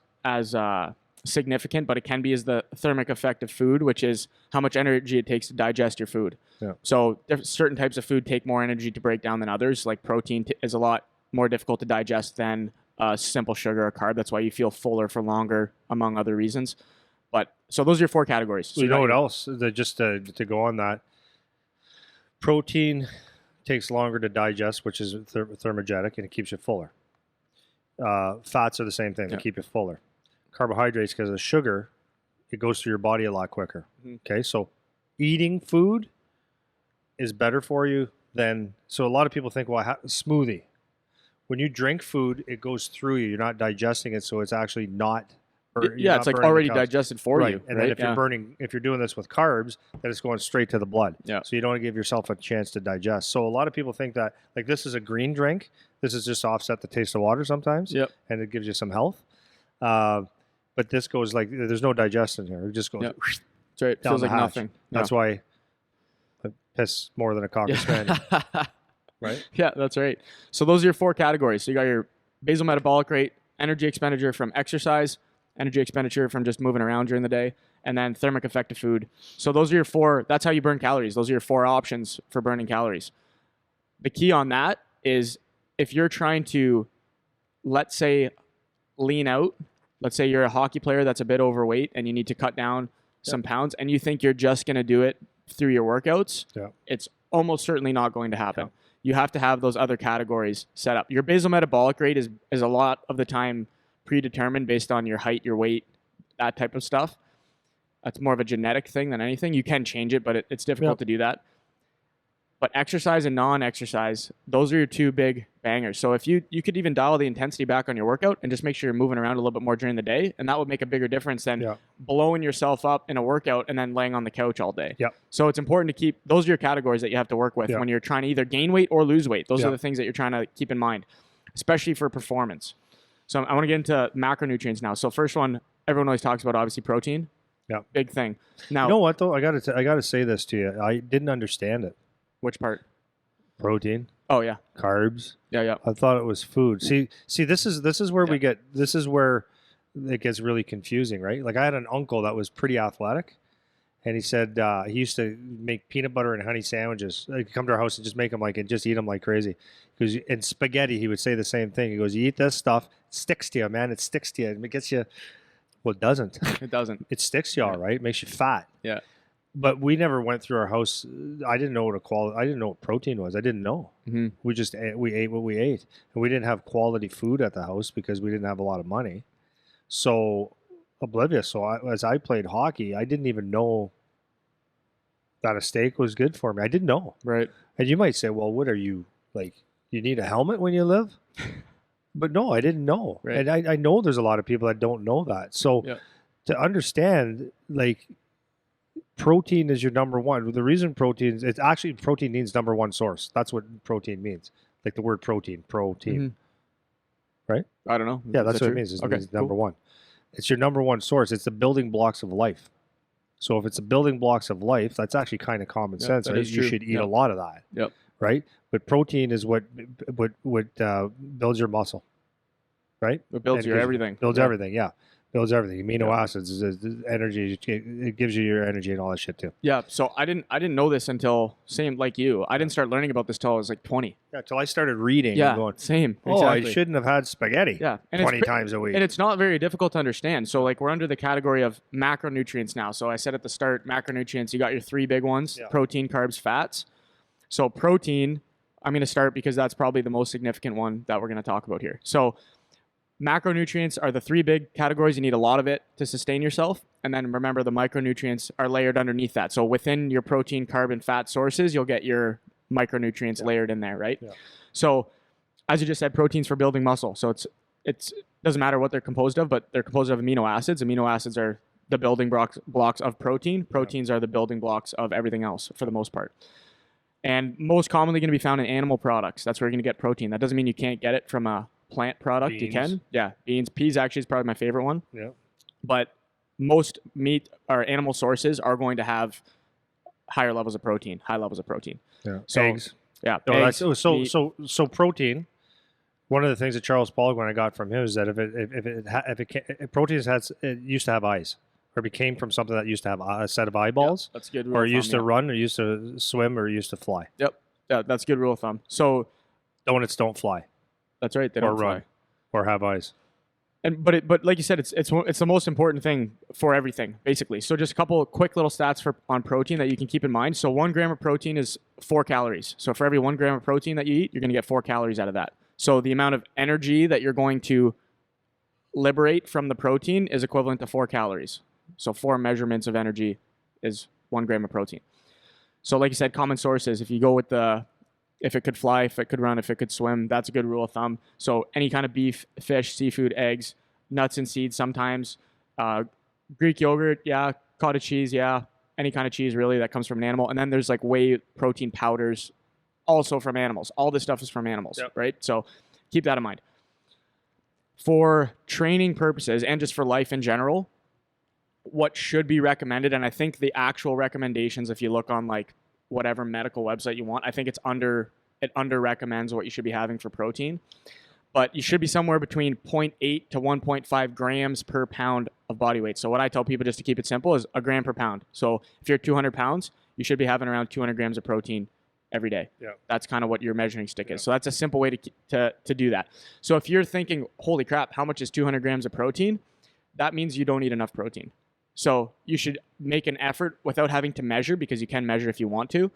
significant, but it can be, is the thermic effect of food, which is how much energy it takes to digest your food. Yeah. So certain types of food take more energy to break down than others. Like protein is a lot more difficult to digest than simple sugar or carb. That's why you feel fuller for longer, among other reasons. But so those are your 4 categories. So you know what else? Just to go on that, protein takes longer to digest, which is thermogenic, and it keeps you fuller. Fats are the same thing; they keep you fuller. carbohydrates, because of sugar, it goes through your body a lot quicker. Mm-hmm. Okay, so eating food is better for you than, so a lot of people think, well, smoothie. When you drink food, it goes through you. You're not digesting it, so it's actually not. Yeah, it's like already digested for you. And then if you're doing this with carbs, then it's going straight to the blood. Yeah. So you don't want to give yourself a chance to digest. So a lot of people think that, like, this is a green drink. This is just to offset the taste of water sometimes. Yep. And it gives you some health. But this goes like, there's no digestion here. It just goes. Yep. That's right. It feels like nothing. That's why I piss more than a cocker spaniel. Right? Yeah, that's right. So those are your 4 categories. So you got your basal metabolic rate, energy expenditure from exercise, energy expenditure from just moving around during the day, and then thermic effect of food. So those are your 4, that's how you burn calories. Those are your 4 options for burning calories. The key on that is if you're trying to, let's say, lean out, let's say you're a hockey player that's a bit overweight and you need to cut down some pounds and you think you're just going to do it through your workouts, it's almost certainly not going to happen. You have to have those other categories set up. Your basal metabolic rate is a lot of the time predetermined based on your height, your weight, that type of stuff. That's more of a genetic thing than anything. You can change it, but it's difficult to do that. But exercise and non-exercise, those are your 2 big bangers. So if you could even dial the intensity back on your workout and just make sure you're moving around a little bit more during the day, and that would make a bigger difference than blowing yourself up in a workout and then laying on the couch all day. So it's important to keep, those are your categories that you have to work with when you're trying to either gain weight or lose weight. Those are the things that you're trying to keep in mind, especially for performance. So I want to get into macronutrients now. So first one, everyone always talks about, obviously, protein. Yeah. Big thing. Now, you know what, though? I got to say this to you. I didn't understand it. Which part? Protein. Oh yeah. Carbs. Yeah. I thought it was food. See, this is where this is where it gets really confusing, right? Like, I had an uncle that was pretty athletic, and he said he used to make peanut butter and honey sandwiches. He'd come to our house and just make them and just eat them like crazy. Because in spaghetti, he would say the same thing. He goes, "You eat this stuff, it sticks to you, man. It sticks to you. It gets you." Well, it doesn't. It doesn't. It sticks to you, all right. It makes you fat. Yeah. But we never went through our house. I didn't know what I didn't know what protein was. I didn't know. Mm-hmm. We ate what we ate, and we didn't have quality food at the house because we didn't have a lot of money. So oblivious. So as I played hockey, I didn't even know that a steak was good for me. I didn't know. Right. And you might say, well, what are you, like, you need a helmet when you live? But no, I didn't know. Right. And I know there's a lot of people that don't know that. So to understand, like, protein is your number one. The reason it's actually protein means number one source. That's what protein means. Like the word protein. Mm-hmm. Right? I don't know. Yeah, that's what it means. It's number one. It's your number one source. It's the building blocks of life. So if it's the building blocks of life, that's actually kind of common sense. Right? You should eat a lot of that. Yep. Right? But protein is what builds your muscle. Right? It builds your everything. Builds everything, yeah. Builds everything. Amino acids is energy. It gives you your energy and all that shit too. Yeah. So I didn't know this until, same like you. I didn't start learning about this till I was like 20. Yeah. Till I started reading. Yeah. And going, same. Oh, exactly. I shouldn't have had spaghetti. Yeah. And 20 times a week. And it's not very difficult to understand. So like we're under the category of macronutrients now. So I said at the start, macronutrients. You got your 3 big ones: protein, carbs, fats. So protein, I'm going to start because that's probably the most significant one that we're going to talk about here. So macronutrients are the 3 big categories. You need a lot of it to sustain yourself. And then remember, the micronutrients are layered underneath that. So within your protein, carb, and fat sources, you'll get your micronutrients layered in there, right? Yeah. So as you just said, proteins for building muscle. So it doesn't matter what they're composed of, but they're composed of amino acids. Amino acids are the building blocks of protein. Proteins are the building blocks of everything else for the most part. And most commonly going to be found in animal products. That's where you're going to get protein. That doesn't mean you can't get it from a plant product. Beans. You can. Yeah. Beans. Peas actually is probably my favorite one. Yeah. But most meat or animal sources are going to have high levels of protein. Yeah. So, eggs. Yeah. No, eggs, so protein. One of the things that Charles Poliquin I got from him is that if protein used to have eyes, or became from something that used to have a set of eyeballs. That's good. Or used to run, or used to swim, or used to fly. Yep. Yeah, that's a good rule of thumb. So donuts don't fly. That's right. They don't run, fly. or have eyes. But like you said, it's the most important thing for everything, basically. So just a couple quick little stats on protein that you can keep in mind. So 1 gram of protein is 4 calories. So for every 1 gram of protein that you eat, you're going to get 4 calories out of that. So the amount of energy that you're going to liberate from the protein is equivalent to 4 calories. So 4 measurements of energy is 1 gram of protein. So like you said, common sources, if you go with if it could fly, if it could run, if it could swim, that's a good rule of thumb. So any kind of beef, fish, seafood, eggs, nuts and seeds sometimes, Greek yogurt, yeah, cottage cheese, yeah, any kind of cheese really that comes from an animal. And then there's like whey protein powders also from animals. All this stuff is from animals, right? So keep that in mind. For training purposes and just for life in general, what should be recommended, and I think the actual recommendations, if you look on like whatever medical website you want, I think it under recommends what you should be having for protein. But you should be somewhere between 0.8 to 1.5 grams per pound of body weight. So what I tell people, just to keep it simple, is a gram per pound. So if you're 200 pounds, you should be having around 200 grams of protein every day. Yeah. That's kind of what your measuring stick is. So that's a simple way to do that. So if you're thinking, holy crap, how much is 200 grams of protein? That means you don't eat enough protein. So you should make an effort without having to measure, because you can measure if you want to,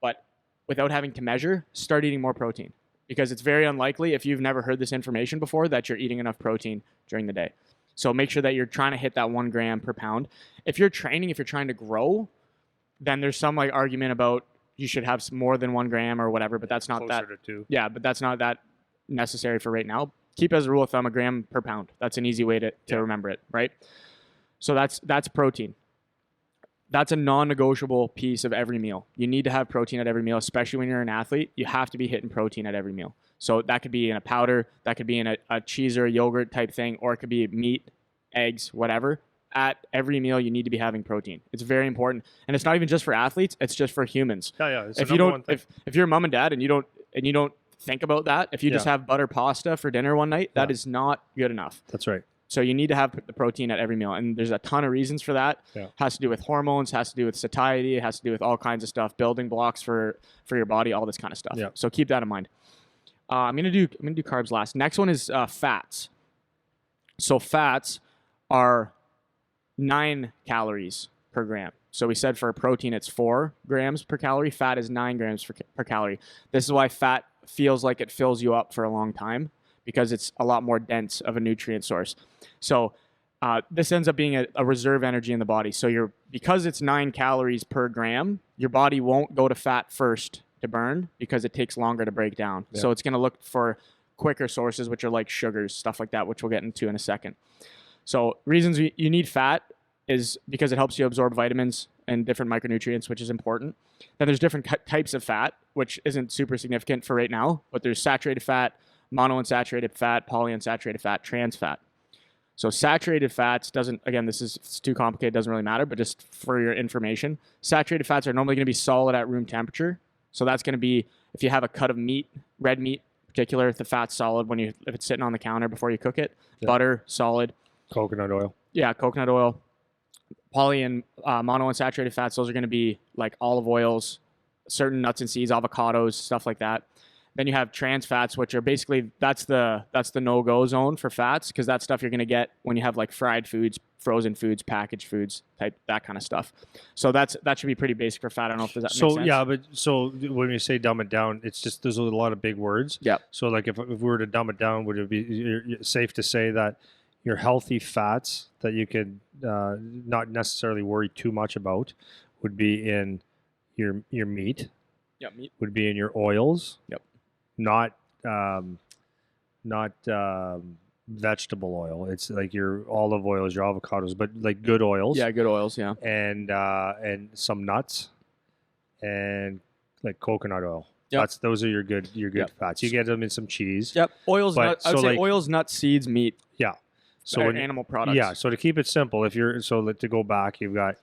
but without having to measure, start eating more protein, because it's very unlikely, if you've never heard this information before, that you're eating enough protein during the day. So make sure that you're trying to hit that 1 gram per pound. If you're training, if you're trying to grow, then there's some like argument about you should have more than 1 gram or whatever, but that's not that. Yeah, but that's not that necessary for right now. Keep as a rule of thumb a gram per pound. That's an easy way to remember it, right? So that's protein. That's a non-negotiable piece of every meal. You need to have protein at every meal, especially when you're an athlete. You have to be hitting protein at every meal. So that could be in a powder, that could be in a cheese or a yogurt type thing, or it could be meat, eggs, whatever. At every meal, you need to be having protein. It's very important, and it's not even just for athletes; it's just for humans. Yeah. If you don't, if you're a mom and dad and you don't think about that, if you just have butter pasta for dinner one night, that is not good enough. That's right. So you need to have the protein at every meal. And there's a ton of reasons for that. Yeah. Has to do with hormones, has to do with satiety, it has to do with all kinds of stuff, building blocks for your body, all this kind of stuff. Yeah. So keep that in mind. I'm gonna do carbs last. Next one is fats. So fats are 9 calories per gram. So we said for protein, it's 4 grams per calorie. Fat is 9 grams per calorie. This is why fat feels like it fills you up for a long time, because it's a lot more dense of a nutrient source. So this ends up being a reserve energy in the body. So because it's 9 calories per gram, your body won't go to fat first to burn, because it takes longer to break down. Yeah. So it's going to look for quicker sources, which are like sugars, stuff like that, which we'll get into in a second. So reasons you need fat is because it helps you absorb vitamins and different micronutrients, which is important. Then there's different types of fat, which isn't super significant for right now, but there's saturated fat, monounsaturated fat, polyunsaturated fat, trans fat. So saturated fats it's too complicated, doesn't really matter, but just for your information, saturated fats are normally going to be solid at room temperature. So that's going to be, if you have a cut of meat, red meat in particular, if the fat's solid if it's sitting on the counter before you cook it. Yeah. Butter, solid. Coconut oil. Yeah, coconut oil. Poly and monounsaturated fats, those are going to be like olive oils, certain nuts and seeds, avocados, stuff like that. Then you have trans fats, which are basically, that's the no-go zone for fats, because that's stuff you're going to get when you have like fried foods, frozen foods, packaged foods, that kind of stuff. So that should be pretty basic for fat. I don't know if that makes sense. Yeah, but so when you say dumb it down, it's just, there's a lot of big words. Yeah. So like if we were to dumb it down, would it be safe to say that your healthy fats that you could not necessarily worry too much about would be in your meat? Yeah, meat. Would be in your oils. Yep. Not vegetable oil. It's like your olive oils, your avocados, but like good oils. Yeah, good oils. Yeah, and some nuts, and like coconut oil. Yep. Those are your good fats. You get them in some cheese. Yep. Oils, nuts. I would say oils, nuts, seeds, meat. Yeah. So animal products. Yeah. So to keep it simple, to go back, you've got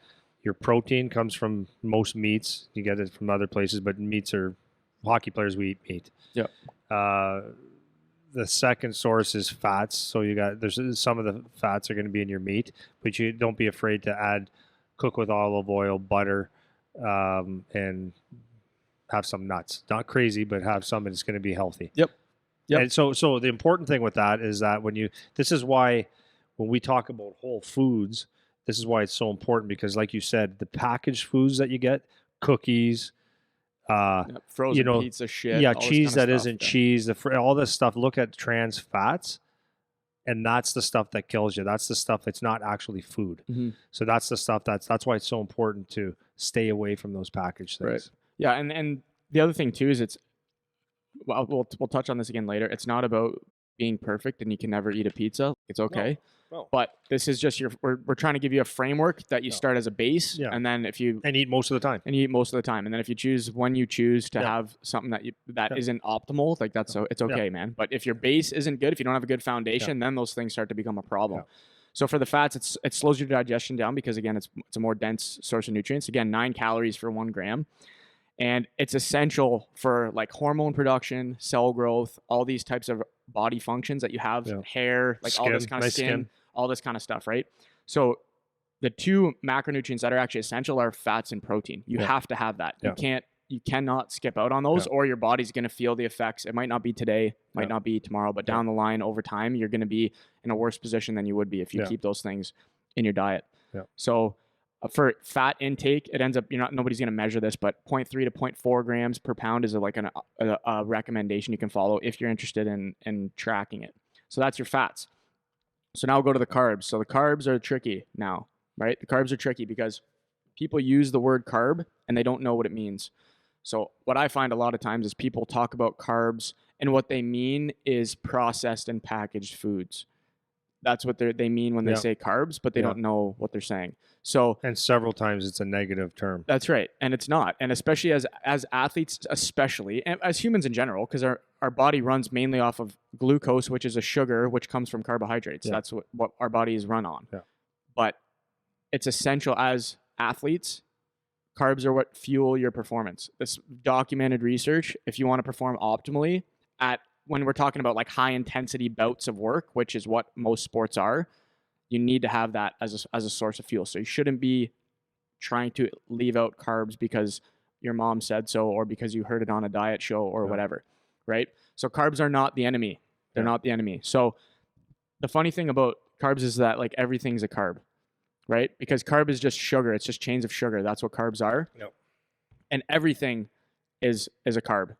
your protein comes from most meats. You get it from other places, but meats are, hockey players, we eat meat. Yep. The second source is fats. So there's some of the fats are going to be in your meat, but you don't be afraid to cook with olive oil, butter, and have some nuts. Not crazy, but have some, and it's going to be healthy. Yep. And so the important thing with that is that this is why when we talk about whole foods, this is why it's so important, because like you said, the packaged foods that you get, cookies, frozen pizza shit. Yeah, cheese that isn't cheese, all this stuff. Look at trans fats, And that's the stuff that kills you. That's the stuff that's not actually food. So that's the stuff that's why it's so important to stay away from those packaged things. Right. Yeah, and the other thing too is we'll touch on this again later. It's not about being perfect and you can never eat a pizza. It's okay. No. But this is just we're trying to give you a framework that you start as a base, and then if you eat most of the time, and then if you choose to have something that isn't optimal, like it's okay, man. But if your base isn't good, if you don't have a good foundation, then those things start to become a problem. So for the fats, it slows your digestion down because again, it's a more dense source of nutrients. Again, 9 calories for 1 gram. And it's essential for like hormone production, cell growth, all these types of body functions that you have, hair, like all this kind of skin, all this kind of stuff, right? So the 2 macronutrients that are actually essential are fats and protein. You have to have that. You cannot skip out on those or your body's going to feel the effects. It might not be today, might not be tomorrow, but down the line over time, you're going to be in a worse position than you would be if you keep those things in your diet. So for fat intake, it ends up, nobody's going to measure this, but 0.3 to 0.4 grams per pound is a recommendation you can follow if you're interested in tracking it. So that's your fats. So now we'll go to the carbs. So the carbs are tricky now, right? The carbs are tricky because people use the word carb and they don't know what it means. So what I find a lot of times is people talk about carbs and what they mean is processed and packaged foods. That's what they mean when they say carbs, but they don't know what they're saying. So, and several times it's a negative term. That's right. And it's not. And especially as athletes, especially, and as humans in general, because our body runs mainly off of glucose, which is a sugar, which comes from carbohydrates. That's what our body is run on. But it's essential as athletes. Carbs are what fuel your performance. This documented research, if you want to perform optimally when we're talking about like high intensity bouts of work, which is what most sports are, you need to have that as a source of fuel. So you shouldn't be trying to leave out carbs because your mom said so or because you heard it on a diet show or whatever, right? So carbs are not the enemy. They're not the enemy. So the funny thing about carbs is that like everything's a carb, right? Because carb is just sugar. It's just chains of sugar. That's what carbs are. And everything is a carb.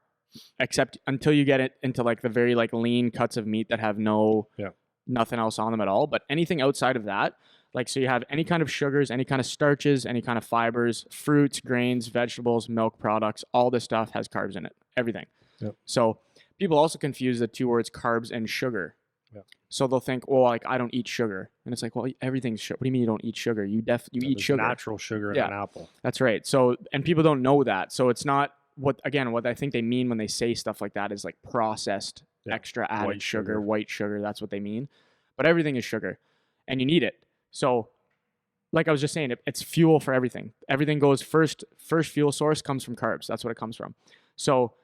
Except until you get it into like the very like lean cuts of meat that have nothing else on them at all. But anything outside of that, like so you have any kind of sugars, any kind of starches, any kind of fibers, fruits, grains, vegetables, milk products, all this stuff has carbs in it, everything. So people also confuse the 2 words carbs and sugar. So they'll think, well, like I don't eat sugar. And it's like, well, everything's sugar. What do you mean you don't eat sugar? You eat sugar. Natural sugar in an apple. That's right. So, and people don't know that. So it's not, what I think they mean when they say stuff like that is like processed, extra added sugar, white sugar. That's what they mean. But everything is sugar and you need it. So like I was just saying, it's fuel for everything. Everything goes first fuel source comes from carbs. That's what it comes from. So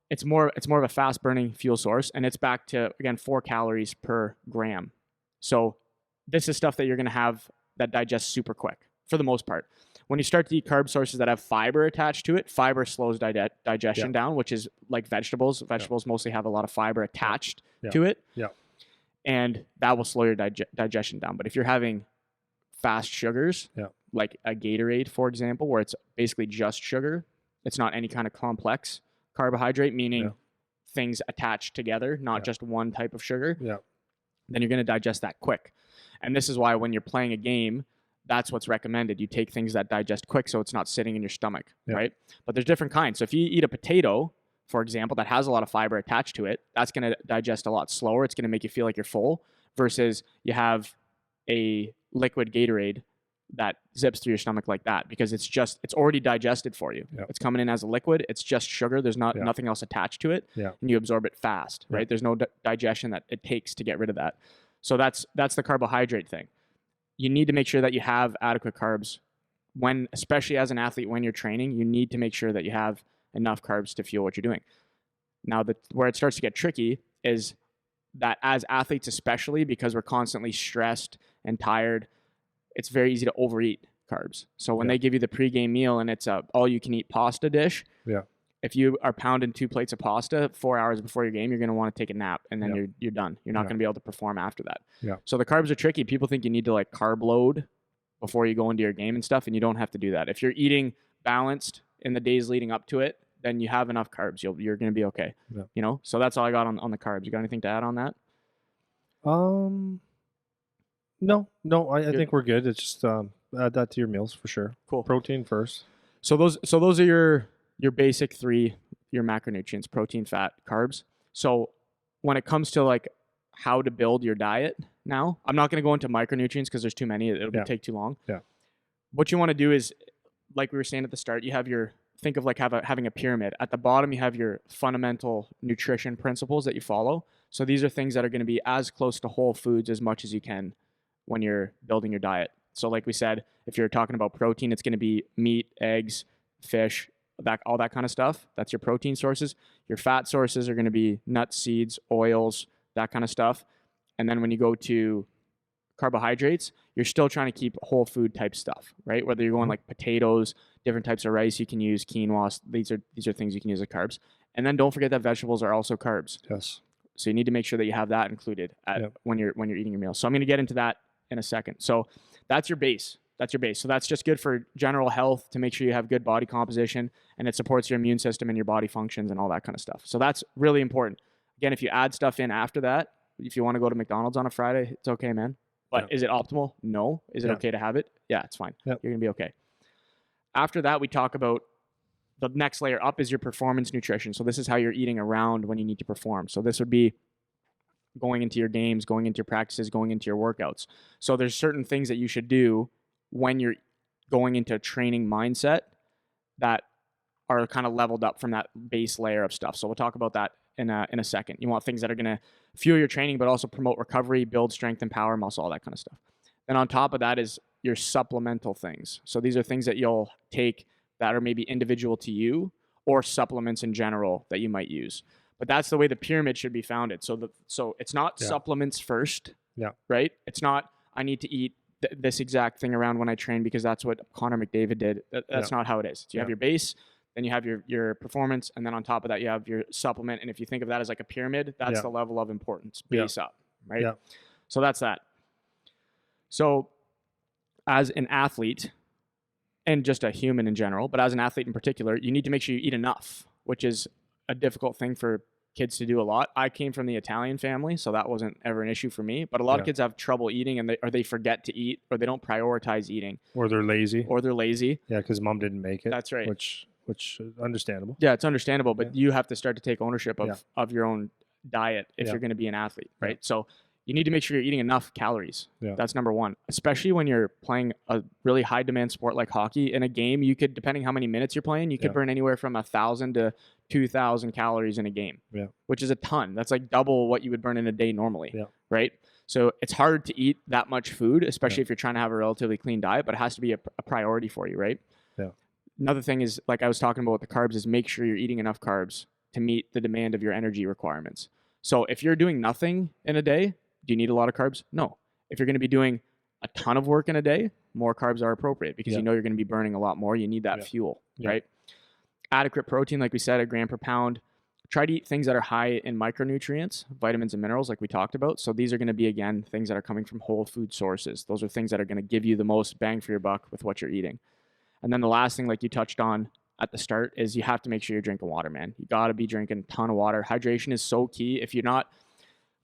it's more of a fast burning fuel source. And it's back to, again, 4 calories per gram. So this is stuff that you're going to have that digests super quick for the most part. When you start to eat carb sources that have fiber attached to it, fiber slows digestion down, which is like vegetables. Vegetables mostly have a lot of fiber attached to it. And that will slow your digestion down. But if you're having fast sugars, like a Gatorade, for example, where it's basically just sugar, it's not any kind of complex carbohydrate, meaning things attached together, not just one type of sugar, then you're going to digest that quick. And this is why when you're playing a game, that's what's recommended. You take things that digest quick so it's not sitting in your stomach, right? But there's different kinds. So if you eat a potato, for example, that has a lot of fiber attached to it, that's going to digest a lot slower. It's going to make you feel like you're full versus you have a liquid Gatorade that zips through your stomach like that because it's already digested for you. It's coming in as a liquid. It's just sugar. There's nothing else attached to it and you absorb it fast, right? There's no digestion that it takes to get rid of that. So that's the carbohydrate thing. You need to make sure that you have adequate carbs especially as an athlete, when you're training, you need to make sure that you have enough carbs to fuel what you're doing. Now, where it starts to get tricky is that as athletes, especially because we're constantly stressed and tired, it's very easy to overeat carbs. So when they give you the pregame meal and it's a all-you-can-eat pasta dish, if you are pounding 2 plates of pasta 4 hours before your game, you're going to want to take a nap and then you're done. You're not going to be able to perform after that. So the carbs are tricky. People think you need to like carb load before you go into your game and stuff, and you don't have to do that. If you're eating balanced in the days leading up to it, then you have enough carbs. You're going to be okay. So that's all I got on the carbs. You got anything to add on that? No, I think we're good. It's just add that to your meals for sure. Cool. Protein first. So those are your basic three, your macronutrients: protein, fat, carbs. So when it comes to like how to build your diet now, I'm not going to go into micronutrients because there's too many. It'll take too long. Yeah. What you want to do is, like we were saying at the start, you have think of like having a pyramid. At the bottom, you have your fundamental nutrition principles that you follow. So these are things that are going to be as close to whole foods as much as you can when you're building your diet. So like we said, if you're talking about protein, it's going to be meat, eggs, fish, all that kind of stuff. That's your protein sources. Your fat sources are going to be nuts, seeds, oils, that kind of stuff. And then when you go to carbohydrates, you're still trying to keep whole food type stuff, right? Whether you're going like potatoes, different types of rice, you can use quinoa. These are things you can use as carbs. And then don't forget that vegetables are also carbs. Yes. So you need to make sure that you have that included when you're eating your meal. So I'm going to get into that in a second. So that's your base. So that's just good for general health, to make sure you have good body composition, and it supports your immune system and your body functions and all that kind of stuff. So that's really important. Again, if you add stuff in after that, if you want to go to McDonald's on a Friday, it's okay, man. But is it optimal? No. Is it okay to have it? Yeah, it's fine. You're going to be okay. After that, we talk about the next layer up is your performance nutrition. So this is how you're eating around when you need to perform. So this would be going into your games, going into your practices, going into your workouts. So there's certain things that you should do when you're going into a training mindset that are kind of leveled up from that base layer of stuff. So we'll talk about that in a second. You want things that are going to fuel your training, but also promote recovery, build strength and power, muscle, all that kind of stuff. Then on top of that is your supplemental things. So these are things that you'll take that are maybe individual to you, or supplements in general that you might use. But that's the way the pyramid should be founded. So it's not supplements first, right? It's not, I need to eat this exact thing around when I train because that's what Connor McDavid did. That's not how it is. So you have your base, then you have your performance, and then on top of that, you have your supplement. And if you think of that as like a pyramid, that's the level of importance, base up, right? Yeah. So that's that. So as an athlete, and just a human in general, but as an athlete in particular, you need to make sure you eat enough, which is a difficult thing for kids to do a lot. I came from the Italian family, so that wasn't ever an issue for me. But a lot of kids have trouble eating, and they forget to eat, or they don't prioritize eating. Or they're lazy. Yeah, because mom didn't make it. That's right. Which understandable. Yeah, it's understandable, but you have to start to take ownership of your own diet if you're going to be an athlete, right? So you need to make sure you're eating enough calories. Yeah. That's number one, especially when you're playing a really high demand sport like hockey. In a game, you could, depending how many minutes you're playing, you could burn anywhere from 1,000 to 2,000 calories in a game, which is a ton. That's like double what you would burn in a day normally, right? So it's hard to eat that much food, especially if you're trying to have a relatively clean diet, but it has to be a priority for you, right? Yeah. Another thing is, like I was talking about with the carbs, is make sure you're eating enough carbs to meet the demand of your energy requirements. So if you're doing nothing in a day, do you need a lot of carbs? No. If you're going to be doing a ton of work in a day, more carbs are appropriate because you know you're going to be burning a lot more. You need that fuel, right? Adequate protein, like we said, 1 gram per pound. Try to eat things that are high in micronutrients, vitamins and minerals, like we talked about. So these are going to be, again, things that are coming from whole food sources. Those are things that are going to give you the most bang for your buck with what you're eating. And then the last thing, like you touched on at the start, is you have to make sure you're drinking water, man. You got to be drinking a ton of water. Hydration is so key. If you're not,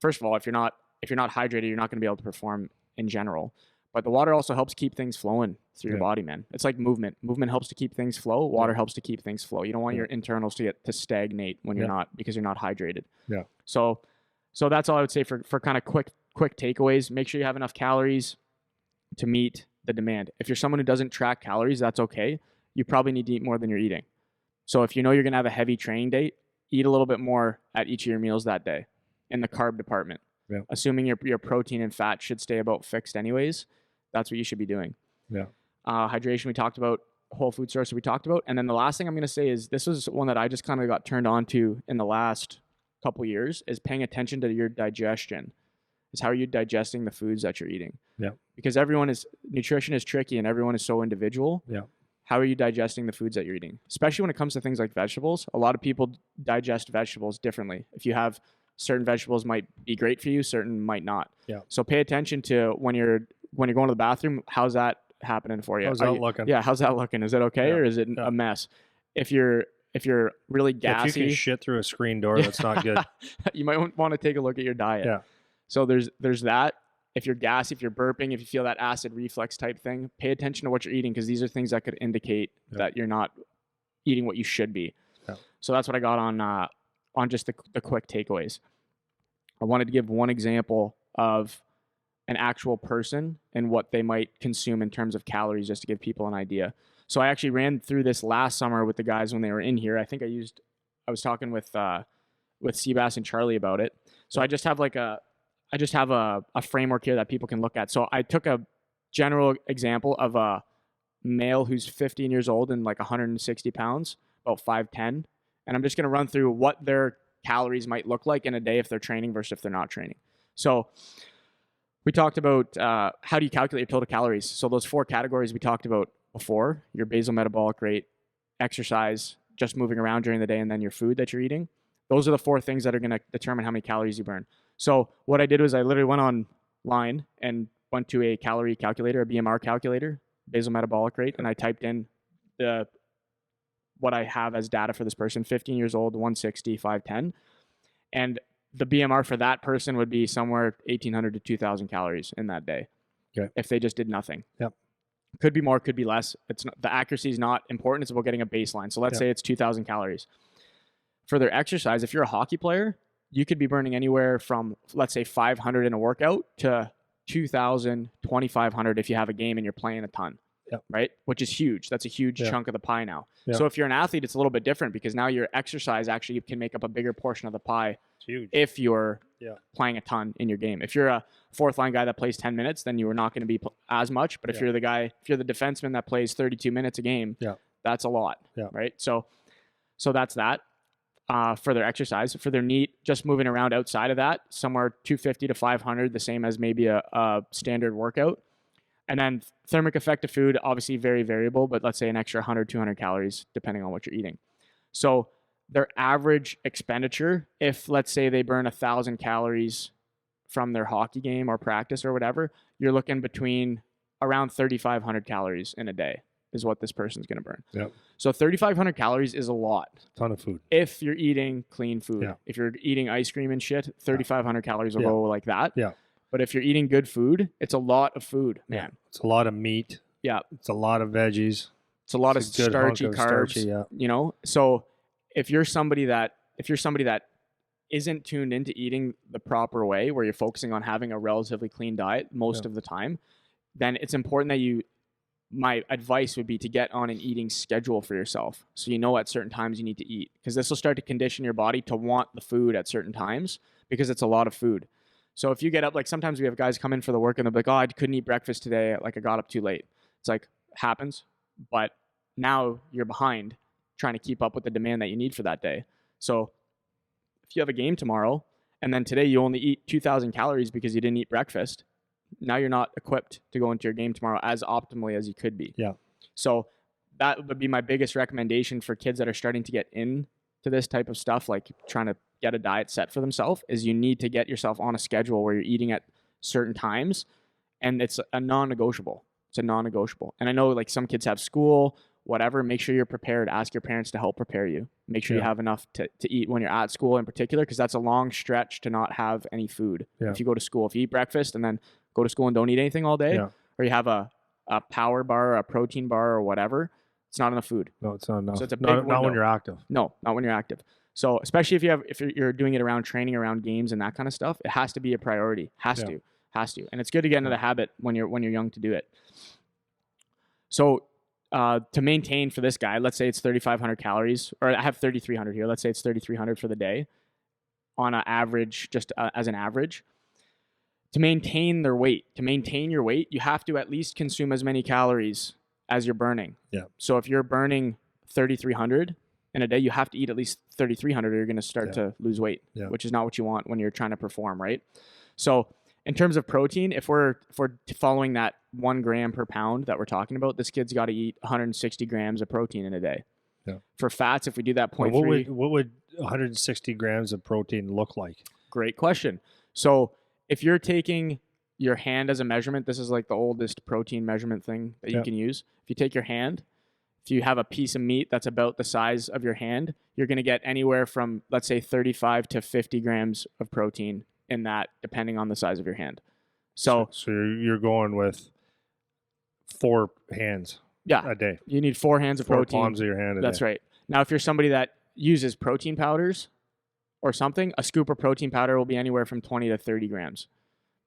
first of all, if you're not hydrated, you're not going to be able to perform in general. But the water also helps keep things flowing through your body, man. It's like movement. Movement helps to keep things flow. Water helps to keep things flow. You don't want your internals to stagnate when you're not, because you're not hydrated. Yeah. So that's all I would say for kind of quick takeaways. Make sure you have enough calories to meet the demand. If you're someone who doesn't track calories, that's okay. You probably need to eat more than you're eating. So if you know you're going to have a heavy training day, eat a little bit more at each of your meals that day in the carb department. Yeah. Assuming your protein and fat should stay about fixed anyways, that's what you should be doing. Yeah. Hydration, we talked about. Whole food source, we talked about. And then the last thing I'm going to say is, this was one that I just kind of got turned on to in the last couple years, is paying attention to your digestion. Is how are you digesting the foods that you're eating? Yeah. Because nutrition is tricky and everyone is so individual. Yeah. How are you digesting the foods that you're eating? Especially when it comes to things like vegetables. A lot of people digest vegetables differently. If you have certain vegetables might be great for you, certain might not. Yeah. So pay attention to when you're going to the bathroom, how's that happening for you? How's that looking? Yeah, how's that looking? Is it okay or is it a mess? If you're really gassy, if you can shit through a screen door, that's not good. You might want to take a look at your diet. Yeah. So there's that. If you're gassy, if you're burping, if you feel that acid reflux type thing, pay attention to what you're eating, because these are things that could indicate that you're not eating what you should be. Yeah. So that's what I got on just the quick takeaways. I wanted to give one example of an actual person and what they might consume in terms of calories, just to give people an idea. So I actually ran through this last summer with the guys when they were in here. I think I was talking with Seabass and Charlie about it. So I just have a framework here that people can look at. So I took a general example of a male who's 15 years old and like 160 pounds, about 5'10", and I'm just going to run through what their calories might look like in a day if they're training versus if they're not training. So we talked about how do you calculate your total calories. So those 4 categories we talked about before: your basal metabolic rate, exercise, just moving around during the day, and then your food that you're eating. Those are the 4 things that are going to determine how many calories you burn. So what I did was I literally went online and went to a calorie calculator, a BMR calculator, basal metabolic rate, and I typed in what I have as data for this person: 15 years old, 160, 5'10", and the BMR for that person would be somewhere 1,800 to 2,000 calories in that day. Okay. If they just did nothing. Yep. Could be more, could be less. It's not, the accuracy is not important. It's about getting a baseline. So let's say it's 2,000 calories. For their exercise, if you're a hockey player, you could be burning anywhere from, let's say, 500 in a workout to 2,000, 2,500 if you have a game and you're playing a ton. Yep. Right? Which is huge. That's a huge chunk of the pie now. Yep. So if you're an athlete, it's a little bit different, because now your exercise actually can make up a bigger portion of the pie. It's huge. If you're playing a ton in your game. If you're a 4th line guy that plays 10 minutes, then you are not going to be as much. But if you're the defenseman that plays 32 minutes a game, that's a lot. Yeah. Right? So that's that. For their exercise. For their NEAT, just moving around outside of that, somewhere 250 to 500, the same as maybe a standard workout. And then thermic effect of food, obviously very variable, but let's say an extra 100, 200 calories, depending on what you're eating. So their average expenditure, if let's say they burn 1,000 calories from their hockey game or practice or whatever, you're looking between around 3,500 calories in a day is what this person's going to burn. Yep. So 3,500 calories is a lot. Ton of food. If you're eating clean food. Yeah. If you're eating ice cream and shit, 3,500 calories will go like that. Yeah. But if you're eating good food, it's a lot of food, man. Yeah. It's a lot of meat. Yeah. It's a lot of veggies. It's a lot of starchy carbs. You know? So if you're somebody that isn't tuned into eating the proper way, where you're focusing on having a relatively clean diet most of the time, then it's important that my advice would be to get on an eating schedule for yourself. So you know at certain times you need to eat, because this will start to condition your body to want the food at certain times, because it's a lot of food. So if you get up, like sometimes we have guys come in for the work and they'll be like, oh, I couldn't eat breakfast today. Like I got up too late. It's like, happens, but now you're behind trying to keep up with the demand that you need for that day. So if you have a game tomorrow and then today you only eat 2,000 calories because you didn't eat breakfast, now you're not equipped to go into your game tomorrow as optimally as you could be. Yeah. So that would be my biggest recommendation for kids that are starting to get into this type of stuff, like trying to get a diet set for themselves, is you need to get yourself on a schedule where you're eating at certain times, and it's a non-negotiable. It's a non-negotiable. And I know like some kids have school, whatever. Make sure you're prepared. Ask your parents to help prepare you. Make sure you have enough to eat when you're at school in particular, because that's a long stretch to not have any food. Yeah. If you go to school, if you eat breakfast and then go to school and don't eat anything all day, or you have a power bar, a protein bar or whatever, it's not enough food. No, it's not enough. So it's a big window. Not when you're active. No, not when you're active. So especially if you're doing it around training, around games and that kind of stuff, it has to be a priority. Has to. And it's good to get into the habit when you're young to do it. So to maintain for this guy, let's say it's 3,500 calories, or I have 3,300 here. Let's say it's 3,300 for the day on an average, just as an average. To maintain your weight, you have to at least consume as many calories as you're burning. Yeah. So if you're burning 3,300 in a day, you have to eat at least 3,300 or you're going to start to lose weight, which is not what you want when you're trying to perform, right? So in terms of protein, if we're following that 1 gram per pound that we're talking about, this kid's got to eat 160 grams of protein in a day. Yeah. For fats, if we do that 0.3... What would 160 grams of protein look like? Great question. So if you're taking your hand as a measurement, this is like the oldest protein measurement thing that you can use. If you take your hand, if you have a piece of meat that's about the size of your hand, you're going to get anywhere from, let's say, 35 to 50 grams of protein in that, depending on the size of your hand. So you're going with 4 hands a day. You need 4 hands of protein. 4 palms of your hand a day. That's right. Now, if you're somebody that uses protein powders or something, a scoop of protein powder will be anywhere from 20 to 30 grams.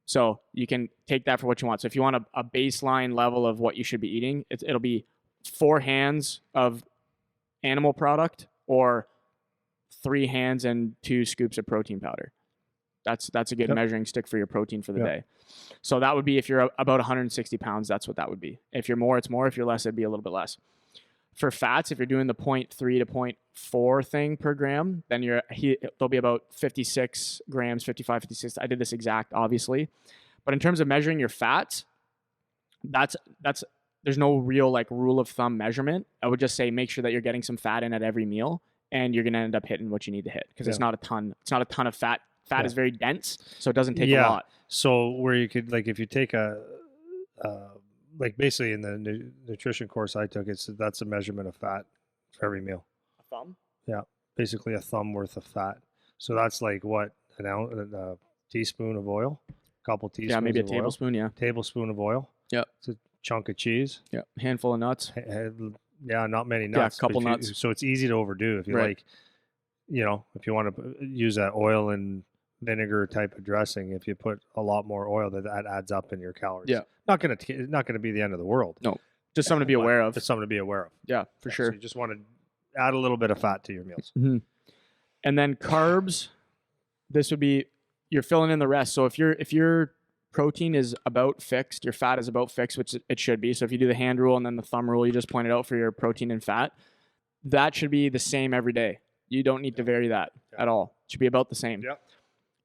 So you can take that for what you want. So if you want a baseline level of what you should be eating, it'll be 4 hands of animal product or 3 hands and 2 scoops of protein powder. That's a good measuring stick for your protein for the day. So that would be, if you're about 160 pounds, that's what that would be. If you're more, it's more. If you're less, it'd be a little bit less. For fats, if you're doing the 0.3 to 0.4 thing per gram, then there'll be about 56 grams, 55, 56. I did this exact, obviously. But in terms of measuring your fats, there's no real like rule of thumb measurement. I would just say make sure that you're getting some fat in at every meal, and you're going to end up hitting what you need to hit, because it's not a ton. It's not a ton of fat. Fat is very dense, so it doesn't take a lot. So where you could, like, if you take like basically in the nutrition course I took, that's a measurement of fat for every meal. A thumb? Yeah, basically a thumb worth of fat. So that's like what, a teaspoon of oil, a couple teaspoons. Yeah, maybe a tablespoon. Yeah, tablespoon of oil. Yeah, it's a chunk of cheese. Yeah, handful of nuts. Yeah, not many nuts. Yeah, a couple nuts. So it's easy to overdo if you like. If you want to use that oil and vinegar type of dressing, if you put a lot more oil, that adds up in your calories. Yeah, not gonna be the end of the world. No, just something to be aware of. Just something to be aware of. Yeah, for sure. So you just want to add a little bit of fat to your meals. Mm-hmm. And then carbs, this would be, you're filling in the rest. So if your protein is about fixed, your fat is about fixed, which it should be. So if you do the hand rule and then the thumb rule you just pointed out for your protein and fat, that should be the same every day. You don't need to vary that at all. It should be about the same. Yep.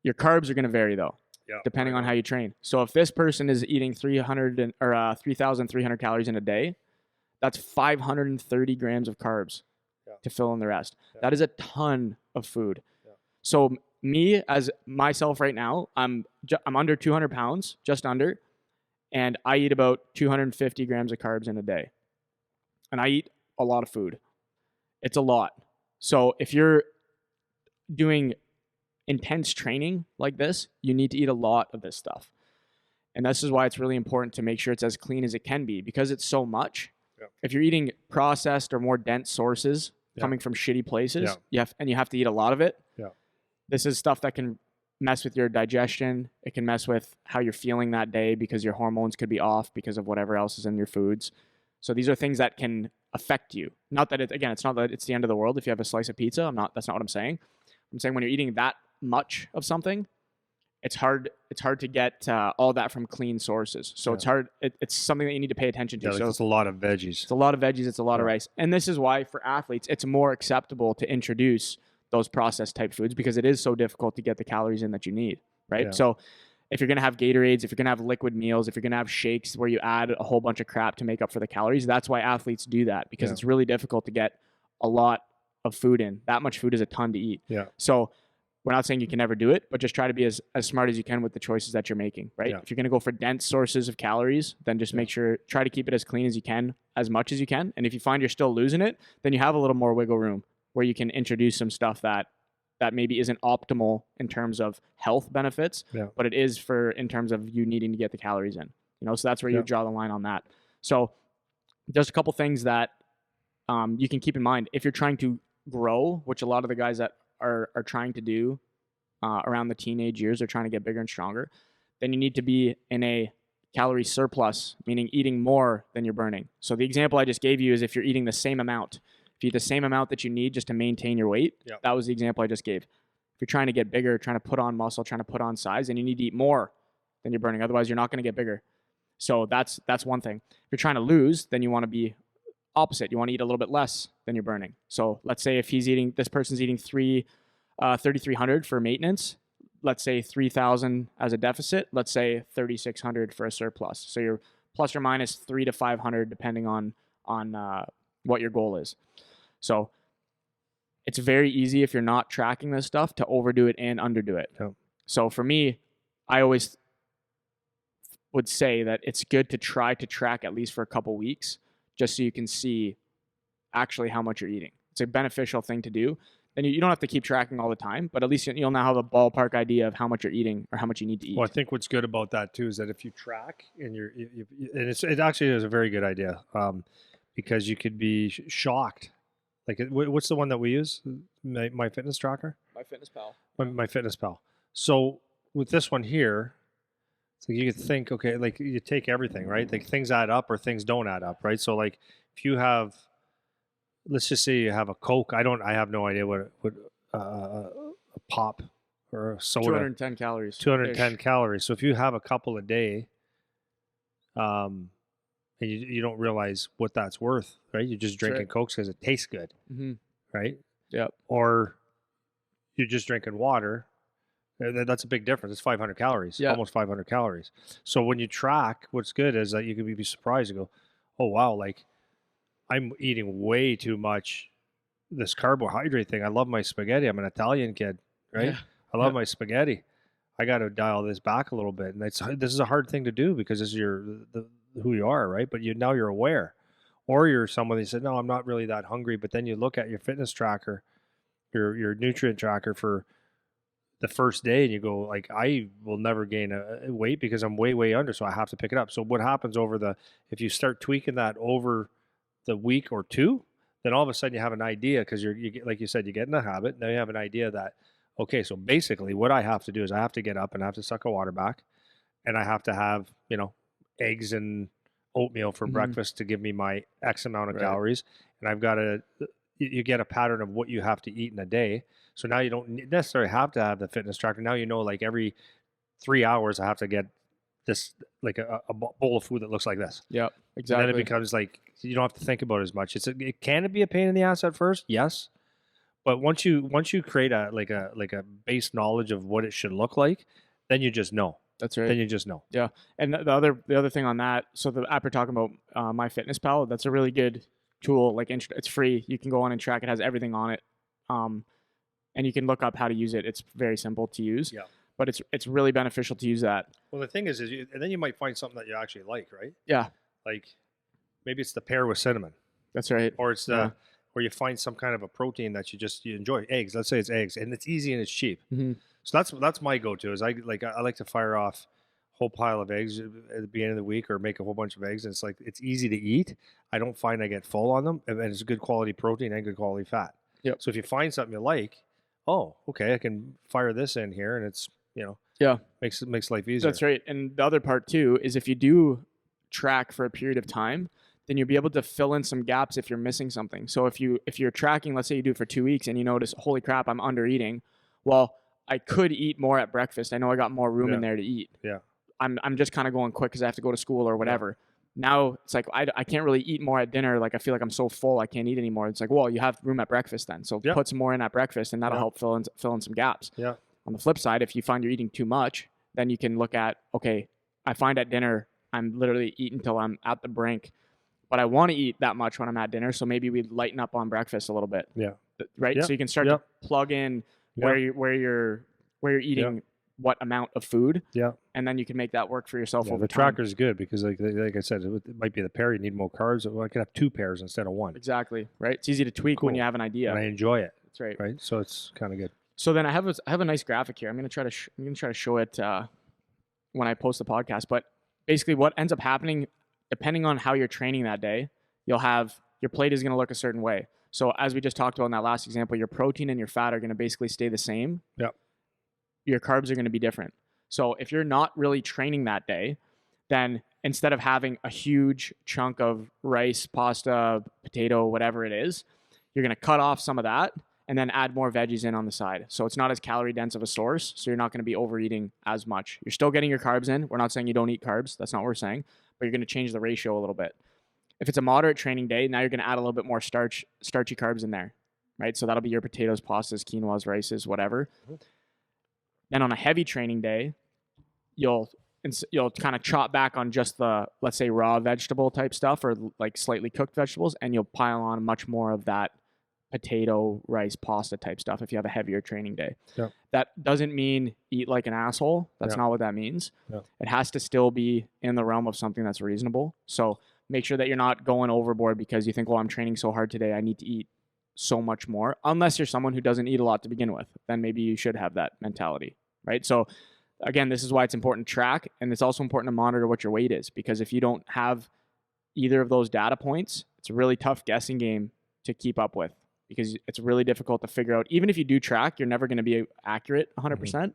Your carbs are going to vary though, depending on how you train. So if this person is eating 3,300 calories in a day, that's 530 grams of carbs to fill in the rest. That is a ton of food. So me, as myself right now, I'm under 200 pounds, just under, and I eat about 250 grams of carbs in a day. And I eat a lot of food. It's a lot. So if you're doing intense training like this, you need to eat a lot of this stuff. And this is why it's really important to make sure it's as clean as it can be, because it's so much. If you're eating processed or more dense sources coming from shitty places, you have to eat a lot of it. This is stuff that can mess with your digestion. It can mess with how you're feeling that day, because your hormones could be off because of whatever else is in your foods. So these are things that can affect you. Not that it's not that it's the end of the world if you have a slice of pizza. That's not what I'm saying. I'm saying when you're eating that much of something, it's hard to get all that from clean sources. So it's hard. It's something that you need to pay attention to. So it's a lot of veggies. It's a lot of veggies. It's a lot of rice. And this is why for athletes, it's more acceptable to introduce those processed type foods, because it is so difficult to get the calories in that you need, right? Yeah. So if you're going to have Gatorades, if you're going to have liquid meals, if you're going to have shakes where you add a whole bunch of crap to make up for the calories, that's why athletes do that, because it's really difficult to get a lot of food in. That much food is a ton to eat. Yeah. So we're not saying you can never do it, but just try to be as smart as you can with the choices that you're making, right? Yeah. If you're going to go for dense sources of calories, then just make sure, try to keep it as clean as you can, as much as you can. And if you find you're still losing it, then you have a little more wiggle room where you can introduce some stuff that maybe isn't optimal in terms of health benefits, but it is in terms of you needing to get the calories in, so that's where you draw the line on that. So there's a couple things that you can keep in mind if you're trying to grow, which a lot of the guys that are trying to do around the teenage years are trying to get bigger and stronger. Then you need to be in a calorie surplus, meaning eating more than you're burning. So the example I just gave you is if you're eating the same amount. If you eat the same amount that you need just to maintain your weight, that was the example I just gave. If you're trying to get bigger, trying to put on muscle, trying to put on size, then you need to eat more than you're burning. Otherwise, you're not going to get bigger. So that's one thing. If you're trying to lose, then you want to be opposite. You want to eat a little bit less than you're burning. So let's say if this person's eating 3,300 for maintenance, let's say 3,000 as a deficit, let's say 3,600 for a surplus. So you're plus or minus 300 to 500 depending on what your goal is. So it's very easy if you're not tracking this stuff to overdo it and underdo it. Yeah. So for me, I always would say that it's good to try to track at least for a couple weeks, just so you can see actually how much you're eating. it's a beneficial thing to do. Then you don't have to keep tracking all the time, but at least you'll now have a ballpark idea of how much you're eating or how much you need to eat. Well, I think what's good about that too is that if you track and it actually is a very good idea, because you could be shocked. Like, what's the one that we use? My Fitness Tracker? MyFitnessPal. MyFitnessPal. So with this one here, it's like you could think, okay, like you take everything, right? Like things add up or things don't add up, right? So like if you have, let's just say you have a Coke. I have no idea what a pop or a soda. 210 calories. 210 calories. So if you have a couple a day, and you don't realize what that's worth, right? You're just drinking Cokes because it tastes good, right? Yep. Or you're just drinking water. That's a big difference. It's 500 calories, almost 500 calories. So when you track, what's good is that you can be surprised and go, oh, wow, like I'm eating way too much this carbohydrate thing. I love my spaghetti. I'm an Italian kid, right? Yeah. I love my spaghetti. I got to dial this back a little bit. And this is a hard thing to do because this is who you are, right? But now you're aware. Or you're someone that said, no, I'm not really that hungry. But then you look at your fitness tracker, your nutrient tracker for the first day, and you go, like, I will never gain a weight because I'm way, way under. So I have to pick it up. So what happens if you start tweaking that over the week or two, then all of a sudden you have an idea because you get, like you said, you get in the habit. Now you have an idea that, okay, so basically what I have to do is I have to get up and I have to suck a water back, and I have to have, eggs and oatmeal for breakfast to give me my X amount of calories. And I've got you get a pattern of what you have to eat in a day. So now you don't necessarily have to have the fitness tracker. Now like every 3 hours I have to get this, like a bowl of food that looks like this. Yep, exactly. And then it becomes like you don't have to think about it as much. It can be a pain in the ass at first, yes. But once you create a base knowledge of what it should look like, then you just know. That's right. Then you just know. Yeah. And the other thing on that, so the app you're talking about, MyFitnessPal, that's a really good tool. Like it's free. You can go on and track. It has everything on it. And you can look up how to use it. It's very simple to use. Yeah. But it's really beneficial to use that. Well, the thing is and then you might find something that you actually like, right? Yeah. Like maybe it's the pear with cinnamon. That's right. Or it's or you find some kind of a protein that you enjoy. Eggs. Let's say it's eggs, and it's easy and it's cheap. Mm-hmm. So that's my go-to. Is I like to fire off a whole pile of eggs at the beginning of the week, or make a whole bunch of eggs. And it's like it's easy to eat. I don't find I get full on them, and it's good quality protein and good quality fat. Yep. So if you find something you like, oh, okay, I can fire this in here, and it's makes life easier. That's right. And the other part too is if you do track for a period of time, then you'll be able to fill in some gaps if you're missing something. So if you're tracking, let's say you do it for 2 weeks and you notice, holy crap, I'm under eating. Well, I could eat more at breakfast. I know I got more room in there to eat. Yeah. I'm just kind of going quick because I have to go to school or whatever. Yeah. Now it's like I can't really eat more at dinner. Like I feel like I'm so full I can't eat anymore. It's like, well, you have room at breakfast then. So put some more in at breakfast, and that'll help fill in some gaps. Yeah. On the flip side, if you find you're eating too much, then you can look at, okay, I find at dinner I'm literally eating until I'm at the brink, but I want to eat that much when I'm at dinner. So maybe we lighten up on breakfast a little bit. Yeah. Right. Yeah. So you can start to plug in where you're eating what amount of food. Yeah. And then you can make that work for yourself over the time. Tracker is good because like I said, it might be the pear. You need more carbs. I could have 2 pears instead of 1. Exactly. Right. It's easy to tweak when you have an idea. And I enjoy it. That's right. Right. So it's kind of good. So then I have a nice graphic here. I'm going to try to show it when I post the podcast. But basically what ends up happening, depending on how you're training that day, you'll have your plate is going to look a certain way. So as we just talked about in that last example, your protein and your fat are going to basically stay the same. Yep. Your carbs are going to be different. So if you're not really training that day, then instead of having a huge chunk of rice, pasta, potato, whatever it is, you're going to cut off some of that and then add more veggies in on the side. So it's not as calorie dense of a source. So you're not going to be overeating as much. You're still getting your carbs in. We're not saying you don't eat carbs. That's not what we're saying. But you're going to change the ratio a little bit. If it's a moderate training day, now you're going to add a little bit more starchy carbs in there, right? So that'll be your potatoes, pastas, quinoas, rices, whatever. Then on a heavy training day, you'll kind of chop back on just the, let's say, raw vegetable type stuff or like slightly cooked vegetables, and you'll pile on much more of that potato, rice, pasta type stuff if you have a heavier training day. Yeah. That doesn't mean eat like an asshole. That's not what that means. Yeah. It has to still be in the realm of something that's reasonable. So make sure that you're not going overboard because you think, well, I'm training so hard today, I need to eat so much more, unless you're someone who doesn't eat a lot to begin with. Then maybe you should have that mentality, right? So again, this is why it's important to track, and it's also important to monitor what your weight is, because if you don't have either of those data points, it's a really tough guessing game to keep up with, because it's really difficult to figure out. Even if you do track, you're never going to be accurate 100%,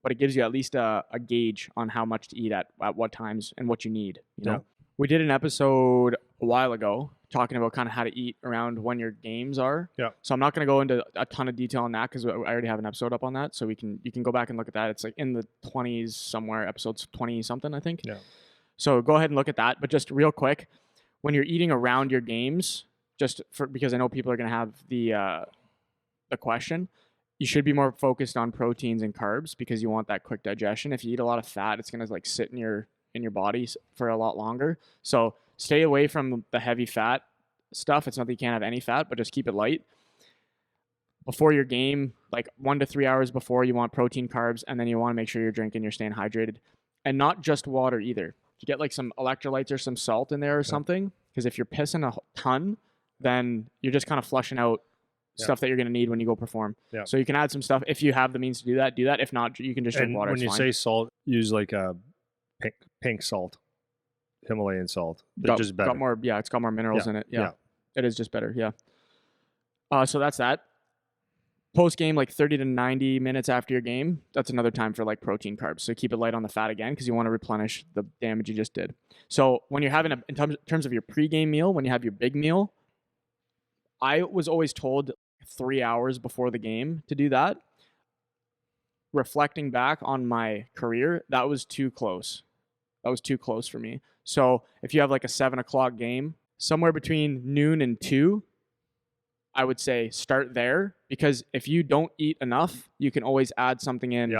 but it gives you at least a gauge on how much to eat at what times and what you need. You know, we did an episode a while ago talking about kind of how to eat around when your games are. Yeah. So I'm not going to go into a ton of detail on that, because I already have an episode up on that. So you can go back and look at that. It's like in the 20s somewhere, episodes 20 something, I think. Yeah. So go ahead and look at that. But just real quick, when you're eating around your games, because I know people are going to have the question, you should be more focused on proteins and carbs, because you want that quick digestion. If you eat a lot of fat, it's going to like sit in your body for a lot longer. So stay away from the heavy fat stuff. It's not that you can't have any fat, but just keep it light. Before your game, like 1 to 3 hours before, you want protein, carbs, and then you want to make sure you're drinking, you're staying hydrated, and not just water either. You get like some electrolytes or some salt in there or something, because if you're pissing a ton, then you're just kind of flushing out stuff that you're going to need when you go perform. Yeah. So you can add some stuff if you have the means to do that. If not, you can just drink water. When you say salt, use like a pink salt, Himalayan salt. It's just better. It's got more minerals in it. Yeah. It is just better. Yeah. So that's that. Post game, like 30 to 90 minutes after your game, that's another time for like protein, carbs. So keep it light on the fat again, because you want to replenish the damage you just did. So when you're having in terms of your pregame meal, when you have your big meal, I was always told 3 hours before the game to do that. Reflecting back on my career, that was too close. That was too close for me. So if you have like a 7 o'clock game, somewhere between noon and 2, I would say start there, because if you don't eat enough, you can always add something in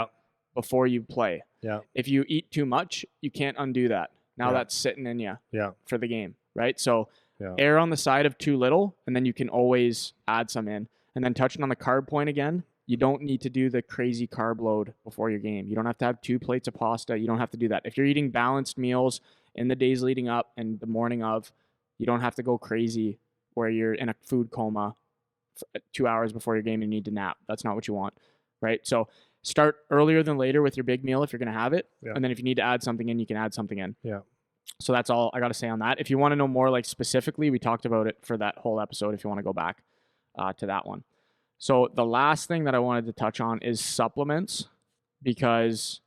before you play. Yeah. If you eat too much, you can't undo that. Now that's sitting in you for the game, right? So err on the side of too little, and then you can always add some in. And then touching on the carb point again, you don't need to do the crazy carb load before your game. You don't have to have 2 plates of pasta. You don't have to do that. If you're eating balanced meals in the days leading up and the morning of, you don't have to go crazy where you're in a food coma 2 hours before your game and you need to nap. That's not what you want, right? So start earlier than later with your big meal if you're going to have it. Yeah. And then if you need to add something in, you can add something in. Yeah. So that's all I got to say on that. If you want to know more, like specifically, we talked about it for that whole episode if you want to go back to that one. So the last thing that I wanted to touch on is supplements, because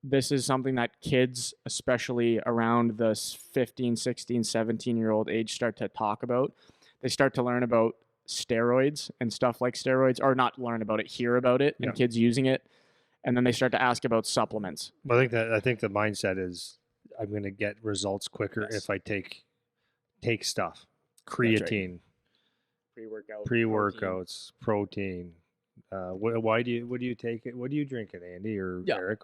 this is something that kids, especially around the 15, 16, 17-year-old age, start to talk about. They start to learn about steroids and stuff like steroids, or not learn about it, hear about it, and kids using it. And then they start to ask about supplements. I think the mindset is, I'm going to get results quicker if I take stuff. Creatine, pre-workouts, protein. What do you take it? What do you drink it, Andy or Eric?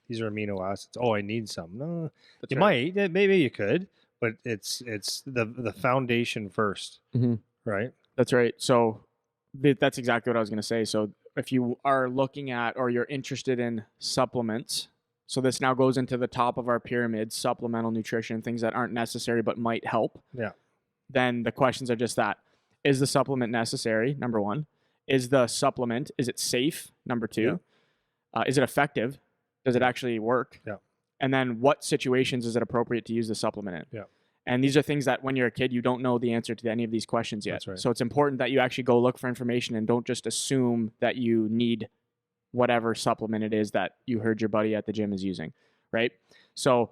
These are amino acids. Oh, I need some. No, you might. Maybe you could, but it's the foundation first, right? That's right. So that's exactly what I was going to say. So if you are looking at, or you're interested in supplements, so this now goes into the top of our pyramid, supplemental nutrition, things that aren't necessary but might help. Yeah. Then the questions are just that. Is the supplement necessary? Number 1. Is the supplement, is it safe? Number 2. Yeah. Is it effective? Does it actually work? Yeah. And then what situations is it appropriate to use the supplement in? Yeah. And these are things that when you're a kid, you don't know the answer to any of these questions yet. That's right. So it's important that you actually go look for information and don't just assume that you need whatever supplement it is that you heard your buddy at the gym is using, right? So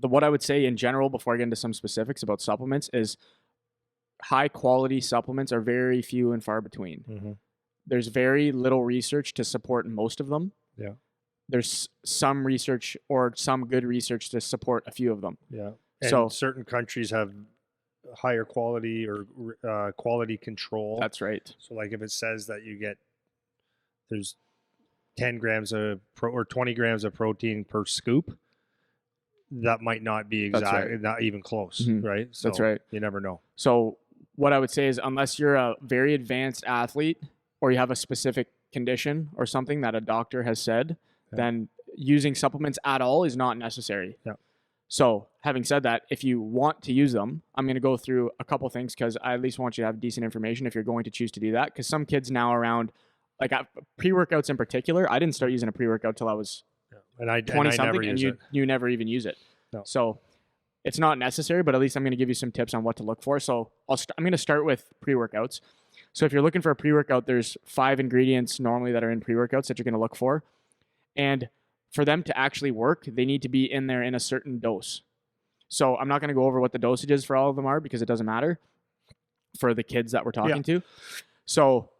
what I would say in general, before I get into some specifics about supplements, is high quality supplements are very few and far between. Mm-hmm. There's very little research to support most of them. Yeah. There's some research or some good research to support a few of them. Yeah. And so certain countries have higher quality or quality control. That's right. So like if it says that there's 10 grams or 20 grams of protein per scoop, that might not be exactly, not even close, right? So that's right. You never know. So what I would say is, unless you're a very advanced athlete or you have a specific condition or something that a doctor has said, then using supplements at all is not necessary. Yeah. So having said that, if you want to use them, I'm going to go through a couple things because I at least want you to have decent information if you're going to choose to do that. Because some kids now around, like pre-workouts in particular, I didn't start using a pre-workout till I was 20 something, and you never even use it. No. So it's not necessary, but at least I'm going to give you some tips on what to look for. So I'm going to start with pre-workouts. So if you're looking for a pre-workout, there's 5 ingredients normally that are in pre-workouts that you're going to look for. And for them to actually work, they need to be in there in a certain dose. So I'm not going to go over what the dosages for all of them are because it doesn't matter for the kids that we're talking to. So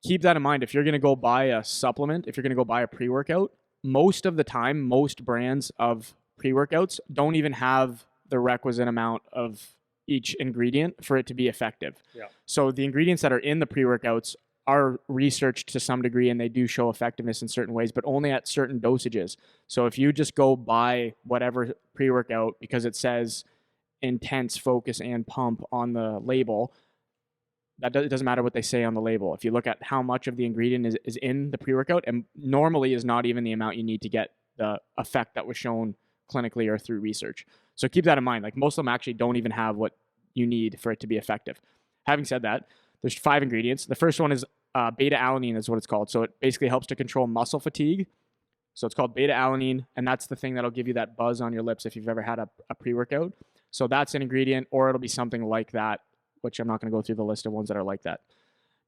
keep that in mind. If you're going to go buy a supplement, if you're going to go buy a pre-workout, most of the time, most brands of pre-workouts don't even have the requisite amount of each ingredient for it to be effective. Yeah. So the ingredients that are in the pre-workouts are researched to some degree, and they do show effectiveness in certain ways, but only at certain dosages. So if you just go buy whatever pre-workout because it says intense, focus, and pump on the label, it doesn't matter what they say on the label. If you look at how much of the ingredient is in the pre-workout, and normally is not even the amount you need to get the effect that was shown clinically or through research. So keep that in mind. Like most of them actually don't even have what you need for it to be effective. Having said that, there's 5 ingredients. The first one is beta-alanine is what it's called. So it basically helps to control muscle fatigue. So it's called beta-alanine, and that's the thing that'll give you that buzz on your lips if you've ever had a pre-workout. So that's an ingredient, or it'll be something like that, which I'm not going to go through the list of ones that are like that.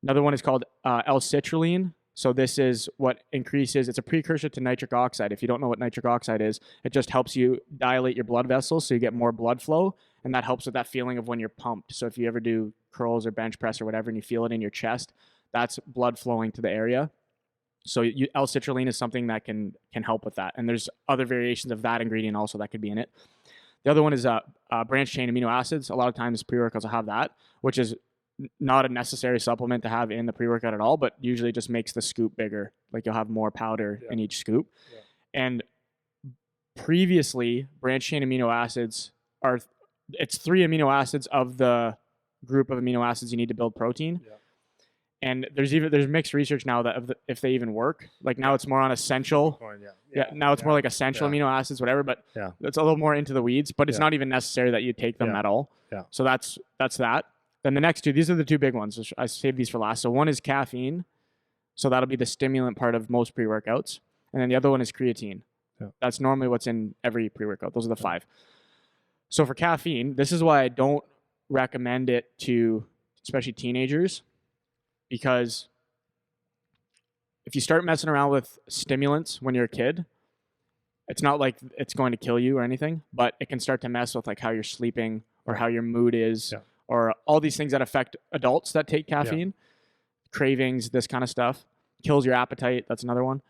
Another one is called L-citrulline. So this is what increases, it's a precursor to nitric oxide. If you don't know what nitric oxide is, it just helps you dilate your blood vessels so you get more blood flow, and that helps with that feeling of when you're pumped. So if you ever do curls or bench press or whatever and you feel it in your chest, that's blood flowing to the area. So L-citrulline is something that can help with that. And there's other variations of that ingredient also that could be in it. The other one is branched chain amino acids. A lot of times pre-workouts will have that, which is not a necessary supplement to have in the pre-workout at all, but usually just makes the scoop bigger. Like you'll have more powder in each scoop. Yeah. And previously, branched chain amino acids it's 3 amino acids of the group of amino acids you need to build protein. Yeah. And there's mixed research now that if they even work. Like now it's more on essential. Now it's more like essential amino acids, whatever. But it's a little more into the weeds. But it's not even necessary that you take them at all. Yeah. So that's that. Then the next 2, these are the 2 big ones. I saved these for last. So one is caffeine. So that'll be the stimulant part of most pre-workouts. And then the other one is creatine. Yeah. That's normally what's in every pre-workout. Those are the 5. So for caffeine, this is why I don't recommend it to especially teenagers, because if you start messing around with stimulants when you're a kid, it's not like it's going to kill you or anything, but it can start to mess with like how you're sleeping or how your mood is, or all these things that affect adults that take caffeine, cravings, this kind of stuff, kills your appetite. That's another one.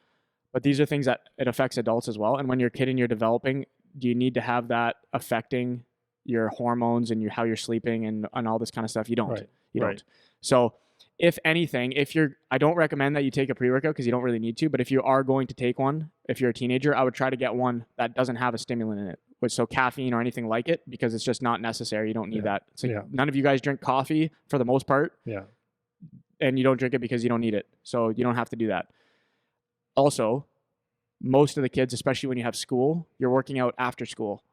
But these are things that it affects adults as well. And when you're a kid and you're developing, do you need to have that affecting your hormones and how you're sleeping and all this kind of stuff? You don't. Right. You don't. So if anything, I don't recommend that you take a pre-workout because you don't really need to, but if you are going to take one, if you're a teenager, I would try to get one that doesn't have a stimulant in it, so caffeine or anything like it, because it's just not necessary. You don't need that. So none of you guys drink coffee for the most part. Yeah. And you don't drink it because you don't need it. So you don't have to do that. Also, most of the kids, especially when you have school, you're working out after school.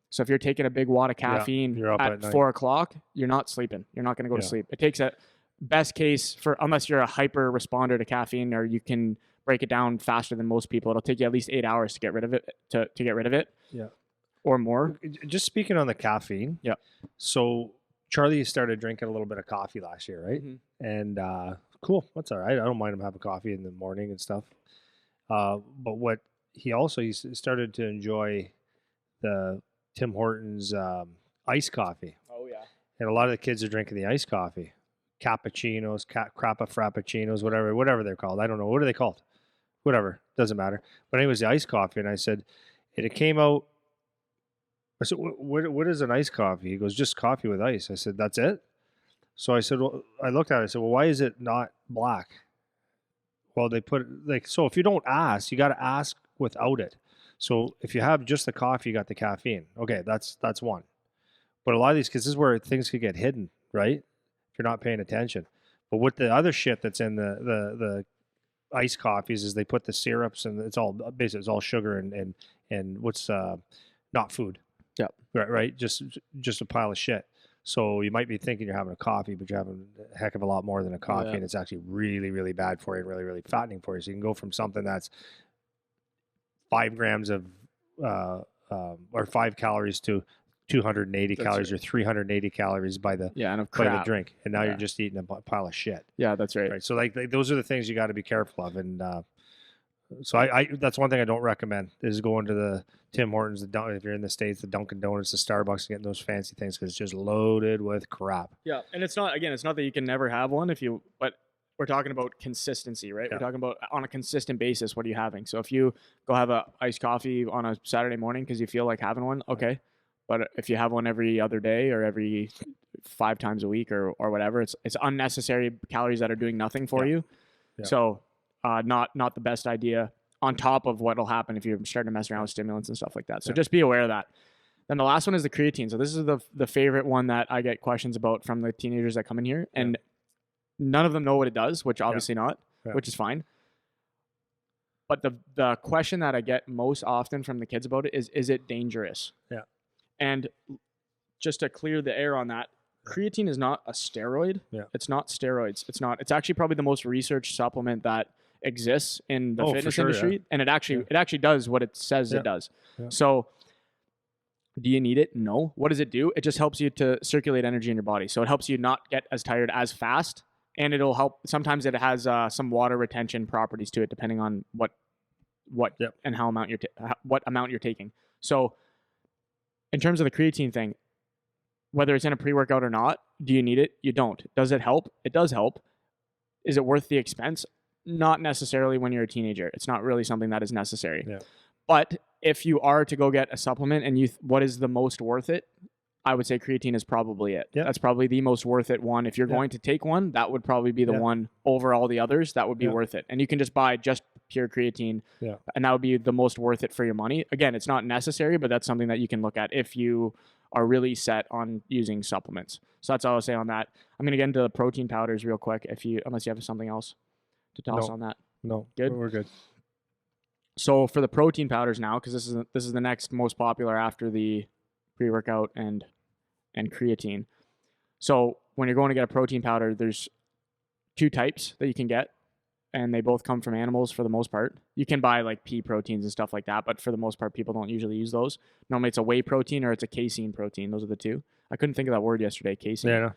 So if you're taking a big wad of caffeine at 4 o'clock, you're not sleeping. You're not going to go to sleep. It takes a best case unless you're a hyper responder to caffeine, or you can break it down faster than most people. It'll take you at least 8 hours to get rid of it, to get rid of it. Yeah. Or more. Just speaking on the caffeine. Yeah. So Charlie started drinking a little bit of coffee last year, right? Mm-hmm. And cool. That's all right. I don't mind him having coffee in the morning and stuff. But what he started to enjoy the Tim Hortons iced coffee. Oh yeah. And a lot of the kids are drinking the iced coffee, cappuccinos, crappa frappuccinos, whatever they're called. I don't know, what are they called? Whatever, doesn't matter. But anyways, the iced coffee, and I said, and it came out. I said, what is an iced coffee? He goes, just coffee with ice. I said, that's it. So I said, well, I looked at it. I said, well, why is it not black? Well, they put so if you don't ask, you got to ask without it. So if you have just the coffee, you got the caffeine. Okay, that's one. But a lot of these kids, this is where things could get hidden, right? If you're not paying attention. But with the other shit that's in the iced coffees is they put the syrups, and it's all basically it's all sugar and what's not food. Yeah. Right. Just a pile of shit. So you might be thinking you're having a coffee, but you're having a heck of a lot more than a coffee, and it's actually really, really bad for you and really, really fattening for you. So you can go from something that's 5 grams of or 5 calories to 280 calories or 380 calories by the drink, and now you're just eating a pile of shit. Yeah, that's right. Right. So like those are the things you got to be careful of, and so I that's one thing I don't recommend is going to the Tim Hortons, if you're in the States, the Dunkin' Donuts, the Starbucks, and getting those fancy things because it's just loaded with crap. Yeah, and it's not that you can never have one but we're talking about consistency, right? Yeah. We're talking about on a consistent basis, what are you having? So if you go have a iced coffee on a Saturday morning because you feel like having one, okay. But if you have one every other day or every 5 times a week or whatever, it's unnecessary calories that are doing nothing for you. Yeah. So not the best idea, on top of what'll happen if you're starting to mess around with stimulants and stuff like that. So just be aware of that. Then the last one is the creatine. So this is the favorite one that I get questions about from the teenagers that come in here. And none of them know what it does, which obviously not, which is fine. But the question that I get most often from the kids about it is it dangerous? Yeah. And just to clear the air on that, creatine is not a steroid. Yeah. It's not steroids. It's actually probably the most researched supplement that exists in the fitness industry. And it actually does what it says it does. Yeah. So do you need it? No. What does it do? It just helps you to circulate energy in your body. So it helps you not get as tired as fast. And it'll help. Sometimes it has some water retention properties to it, depending on what and how amount what amount you're taking. So in terms of the creatine thing, whether it's in a pre-workout or not, do you need it? You don't. Does it help? It does help. Is it worth the expense? Not necessarily when you're a teenager. It's not really something that is necessary. Yeah. But if you are to go get a supplement and what is the most worth it? I would say creatine is probably it. Yeah. That's probably the most worth it one. If you're going to take one, that would probably be the one over all the others that would be worth it. And you can just buy just pure creatine, and that would be the most worth it for your money. Again, it's not necessary, but that's something that you can look at if you are really set on using supplements. So that's all I'll say on that. I'm going to get into the protein powders real quick, unless you have something else to toss on that. No, good. We're good. So for the protein powders now, because this is the next most popular after the pre-workout and creatine. So when you're going to get a protein powder, there's 2 types that you can get, and they both come from animals for the most part. You can buy like pea proteins and stuff like that, but for the most part, people don't usually use those. Normally it's a whey protein or it's a casein protein. Those are the 2. I couldn't think of that word yesterday, casein. Yeah.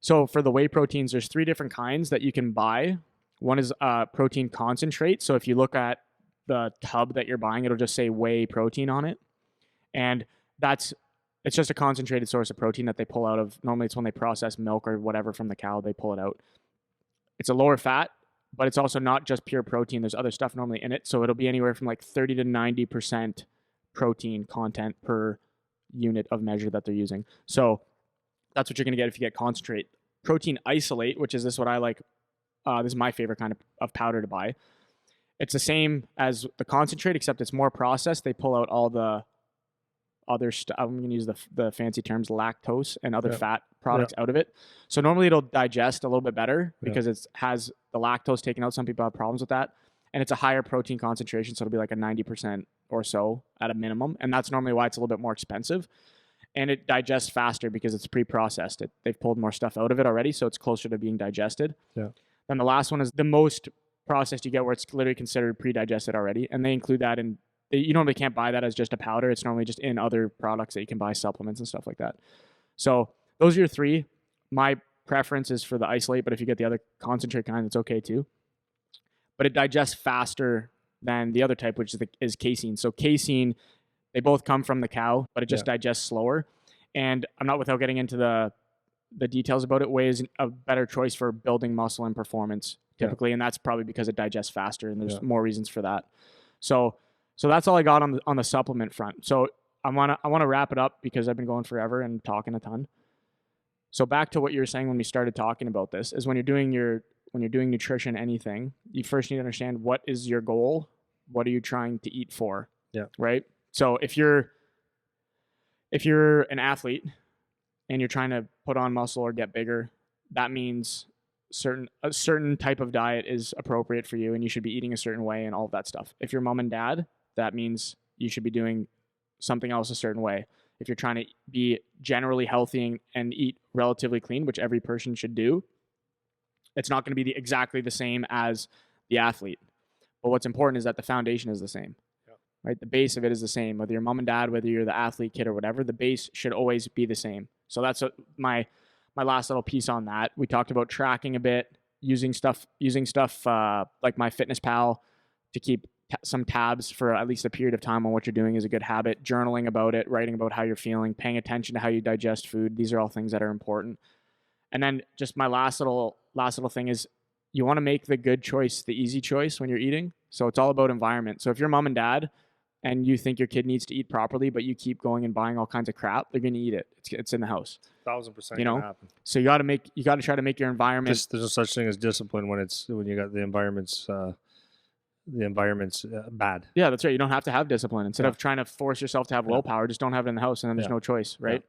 So for the whey proteins, there's 3 different kinds that you can buy. One is protein concentrate. So if you look at the tub that you're buying, it'll just say whey protein on it. And it's just a concentrated source of protein that they pull out of. Normally it's when they process milk or whatever from the cow, they pull it out. It's a lower fat, but it's also not just pure protein. There's other stuff normally in it. So it'll be anywhere from like 30 to 90% protein content per unit of measure that they're using. So that's what you're going to get if you get concentrate. Protein isolate, which is this what I like. This is my favorite kind of powder to buy. It's the same as the concentrate, except it's more processed. They pull out all the other stuff. I'm going to use the fancy terms, lactose and other fat products out of it. So normally it'll digest a little bit better because it has the lactose taken out. Some people have problems with that. And it's a higher protein concentration. So it'll be like a 90% or so at a minimum. And that's normally why it's a little bit more expensive. And it digests faster because it's pre-processed. They've pulled more stuff out of it already. So it's closer to being digested. Yeah. Then the last one is the most processed you get, where it's literally considered pre-digested already. And they include that in, you normally can't buy that as just a powder. It's normally just in other products that you can buy, supplements and stuff like that. So those are your 3. My preference is for the isolate, but if you get the other concentrate kind, it's okay too. But it digests faster than the other type, which is casein. So casein, they both come from the cow, but it just digests slower. And I'm not, without getting into the details about it, whey is a better choice for building muscle and performance typically. And that's probably because it digests faster, and there's more reasons for that. So that's all I got on the supplement front. So I want to wrap it up because I've been going forever and talking a ton. So back to what you were saying when we started talking about this is when you're doing nutrition, anything, you first need to understand what is your goal. What are you trying to eat for? Yeah. Right. So if you're an athlete and you're trying to put on muscle or get bigger, that means a certain type of diet is appropriate for you, and you should be eating a certain way and all of that stuff. If you're mom and dad, that means you should be doing something else a certain way. If you're trying to be generally healthy and eat relatively clean, which every person should do, it's not going to be exactly the same as the athlete. But what's important is that the foundation is the same, right? The base of it is the same. Whether you're mom and dad, whether you're the athlete kid or whatever, the base should always be the same. So that's my last little piece on that. We talked about tracking a bit, using stuff like MyFitnessPal to keep some tabs for at least a period of time on what you're doing is a good habit. Journaling about it, writing about how you're feeling, paying attention to how you digest food. These are all things that are important. And then just my last little thing is you want to make the good choice the easy choice when you're eating. So it's all about environment. So if you're mom and dad and you think your kid needs to eat properly, but you keep going and buying all kinds of crap, they're going to eat it. It's in the house. 1,000% you know, gonna happen. So you got to try to make your environment. There's no such thing as discipline when you got the environment's bad. Yeah, that's right. You don't have to have discipline. Instead of trying to force yourself to have willpower, just don't have it in the house, and then there's no choice, right?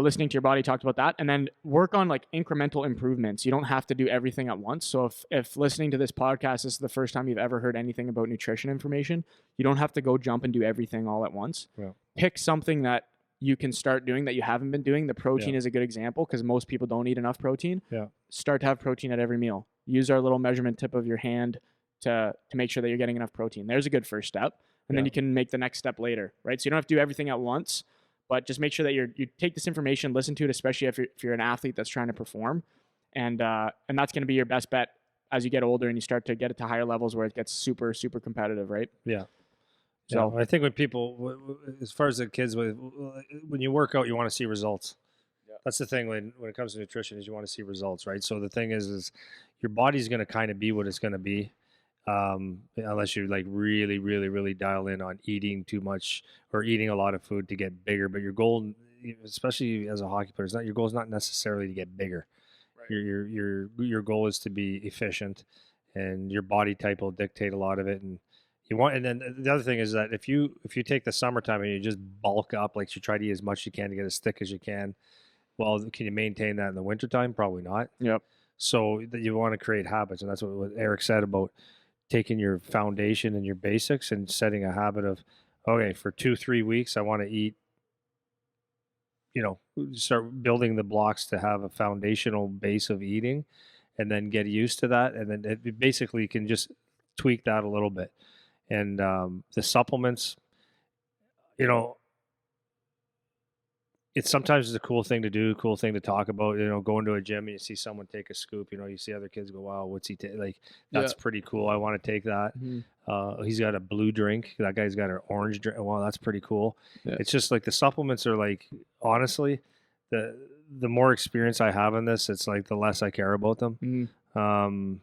Listening to your body, talked about that. And then work on like incremental improvements. You don't have to do everything at once. So if listening to this podcast is the first time you've ever heard anything about nutrition information, you don't have to go jump and do everything all at once. Yeah. Pick something that you can start doing that you haven't been doing. The protein is a good example because most people don't eat enough protein. Yeah. Start to have protein at every meal. Use our little measurement tip of your hand to make sure that you're getting enough protein. There's a good first step. And then you can make the next step later, right? So you don't have to do everything at once. But just make sure that you take this information, listen to it, especially if you're an athlete that's trying to perform, and that's going to be your best bet as you get older and you start to get it to higher levels where it gets super, super competitive, right? Yeah. So I think when people, as far as the kids, when you work out, you want to see results. Yeah. That's the thing when it comes to nutrition is you want to see results, right? So the thing is your body's going to kind of be what it's going to be. Unless you like really, really, really dial in on eating too much or eating a lot of food to get bigger. But your goal, especially as a hockey player, your goal is not necessarily to get bigger. Right. Your goal is to be efficient, and your body type will dictate a lot of it. And then the other thing is that if you take the summertime and you just bulk up, like you try to eat as much as you can to get as thick as you can, well, can you maintain that in the wintertime? Probably not. Yep. So that you want to create habits, and that's what Eric said about taking your foundation and your basics and setting a habit of, okay, for 2-3 weeks, I want to eat, start building the blocks to have a foundational base of eating and then get used to that. And then it basically can just tweak that a little bit. And the supplements, it's sometimes a cool thing to do, cool thing to talk about. Going to a gym and you see someone take a scoop. You see other kids go, "Wow, what's he like?" That's pretty cool. I want to take that. Mm-hmm. He's got a blue drink. That guy's got an orange drink. Wow, that's pretty cool. Yeah. It's just like the supplements are like, honestly, the more experience I have in this, it's like the less I care about them. Mm-hmm.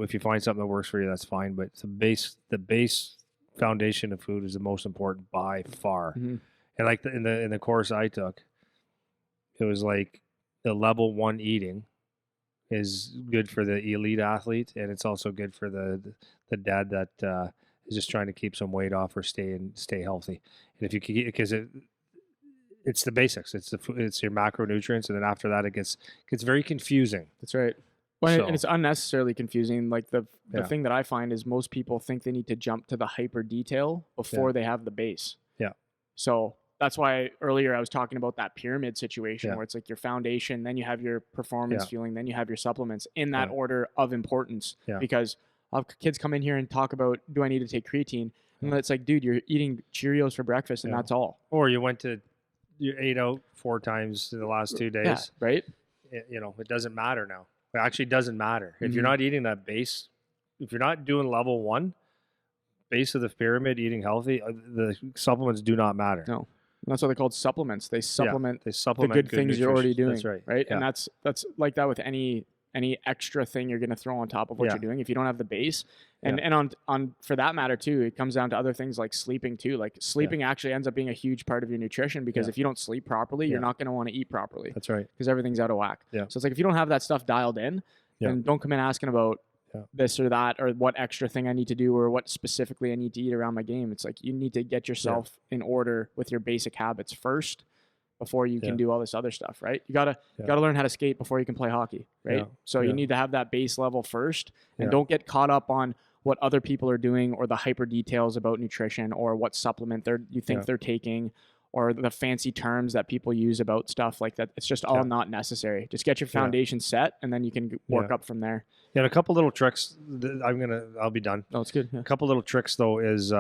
If you find something that works for you, that's fine. But the base foundation of food is the most important by far. Mm-hmm. And like in the course I took, it was like the level 1 eating is good for the elite athlete, and it's also good for the dad that is just trying to keep some weight off or stay healthy. And if you can, because it's the basics, it's your macronutrients, and then after that it gets very confusing. That's right. Well, and it's unnecessarily confusing. Like the thing that I find is most people think they need to jump to the hyper detail before they have the base. Yeah. So that's why earlier I was talking about that pyramid situation where it's like your foundation, then you have your performance fueling, then you have your supplements in that order of importance. Yeah. Because I'll have kids come in here and talk about, do I need to take creatine? And it's like, dude, you're eating Cheerios for breakfast and that's all. Or you ate out 4 times in the last 2 days. Yeah, right? It doesn't matter now. It actually doesn't matter. If you're not eating that base, if you're not doing level 1, base of the pyramid, eating healthy, the supplements do not matter. No. And that's what they're called, supplements. They supplement the good things you're already doing. That's right. Right? Yeah. And that's like that with any extra thing you're going to throw on top of what you're doing. If you don't have the base, and on for that matter too, it comes down to other things like sleeping too. Like sleeping actually ends up being a huge part of your nutrition because if you don't sleep properly, you're not going to want to eat properly. That's right. Because everything's out of whack. Yeah. So it's like if you don't have that stuff dialed in, then don't come in asking about this or that or what extra thing I need to do or what specifically I need to eat around my game. It's like you need to get yourself in order with your basic habits first before you can do all this other stuff, right? You gotta learn how to skate before you can play hockey, right? So you need to have that base level first, and don't get caught up on what other people are doing or the hyper details about nutrition or what supplement you think they're taking or the fancy terms that people use about stuff like that. It's just all not necessary. Just get your foundation set and then you can work up from there. Yeah, and a couple little tricks. I'll be done. Oh, it's good. Yeah. A couple little tricks though is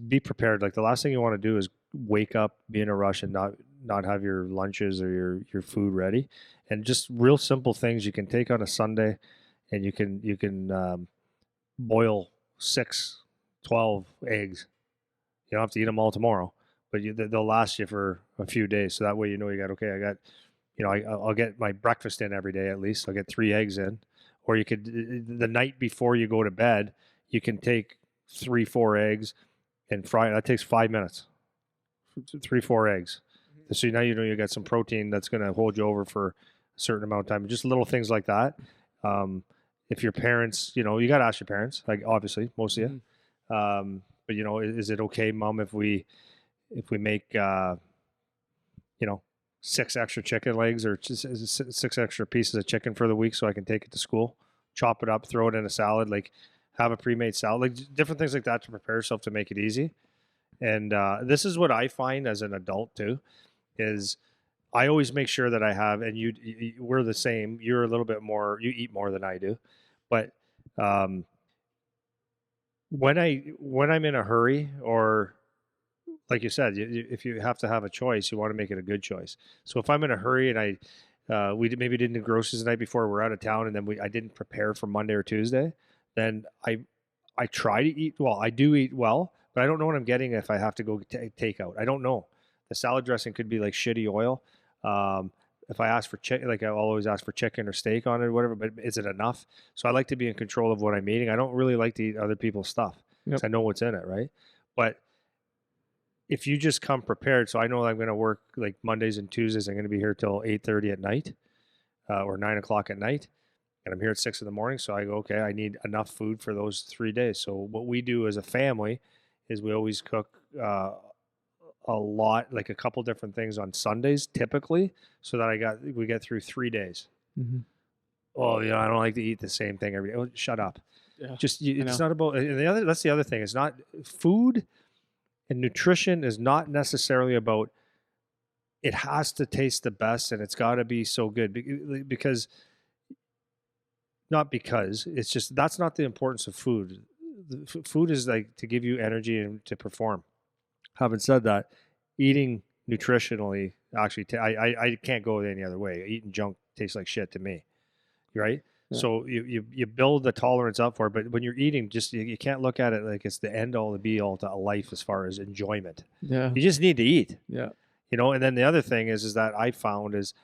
be prepared. Like the last thing you want to do is wake up, be in a rush, and not have your lunches or your food ready. And just real simple things you can take on a Sunday, and you can boil 6, 12 eggs. You don't have to eat them all tomorrow, but they'll last you for a few days. So that way you know I'll get my breakfast in every day at least. I'll get 3 eggs in. Or you could, the night before you go to bed, you can take 3, 4 eggs and fry it. That takes 5 minutes. 3, 4 eggs. So now you know you got some protein that's going to hold you over for a certain amount of time. Just little things like that. If your parents, you got to ask your parents, like obviously most of you. But is it okay, Mom, if we make 6 extra chicken legs or just 6 extra pieces of chicken for the week so I can take it to school, chop it up, throw it in a salad, like have a pre-made salad, like different things like that to prepare yourself to make it easy. And this is what I find as an adult too, is I always make sure that I have, and we're the same. You're a little bit more, you eat more than I do, but when I'm in a hurry, or like you said, if you have to have a choice, you want to make it a good choice. So if I'm in a hurry and we maybe didn't do groceries the night before, we're out of town, and then I didn't prepare for Monday or Tuesday, then I try to eat well. I do eat well, but I don't know what I'm getting if I have to go take out. I don't know. The salad dressing could be like shitty oil. If I ask for chicken, like I'll always ask for chicken or steak on it or whatever, but is it enough? So I like to be in control of what I'm eating. I don't really like to eat other people's stuff because I know what's in it, right? But if you just come prepared, so I know I'm going to work like Mondays and Tuesdays, I'm going to be here till 8:30 at night or 9 o'clock at night. And I'm here at 6 in the morning. So I go, okay, I need enough food for those 3 days. So what we do as a family is we always cook a lot, like a couple different things on Sundays typically, so that we get through 3 days. Mm-hmm. Oh, I don't like to eat the same thing every day. Oh, shut up. Yeah, it's not about, and that's the other thing. It's not food and nutrition is not necessarily about, it has to taste the best and it's got to be so good because it's just, that's not the importance of food. Food is like to give you energy and to perform. Having said that, eating nutritionally, actually, I can't go any other way. Eating junk tastes like shit to me, right? Yeah. So you build the tolerance up for it, but when you're eating, just you can't look at it like it's the end all, the be all to life as far as enjoyment. Yeah, you just need to eat. Yeah, and then the other thing is that I found is,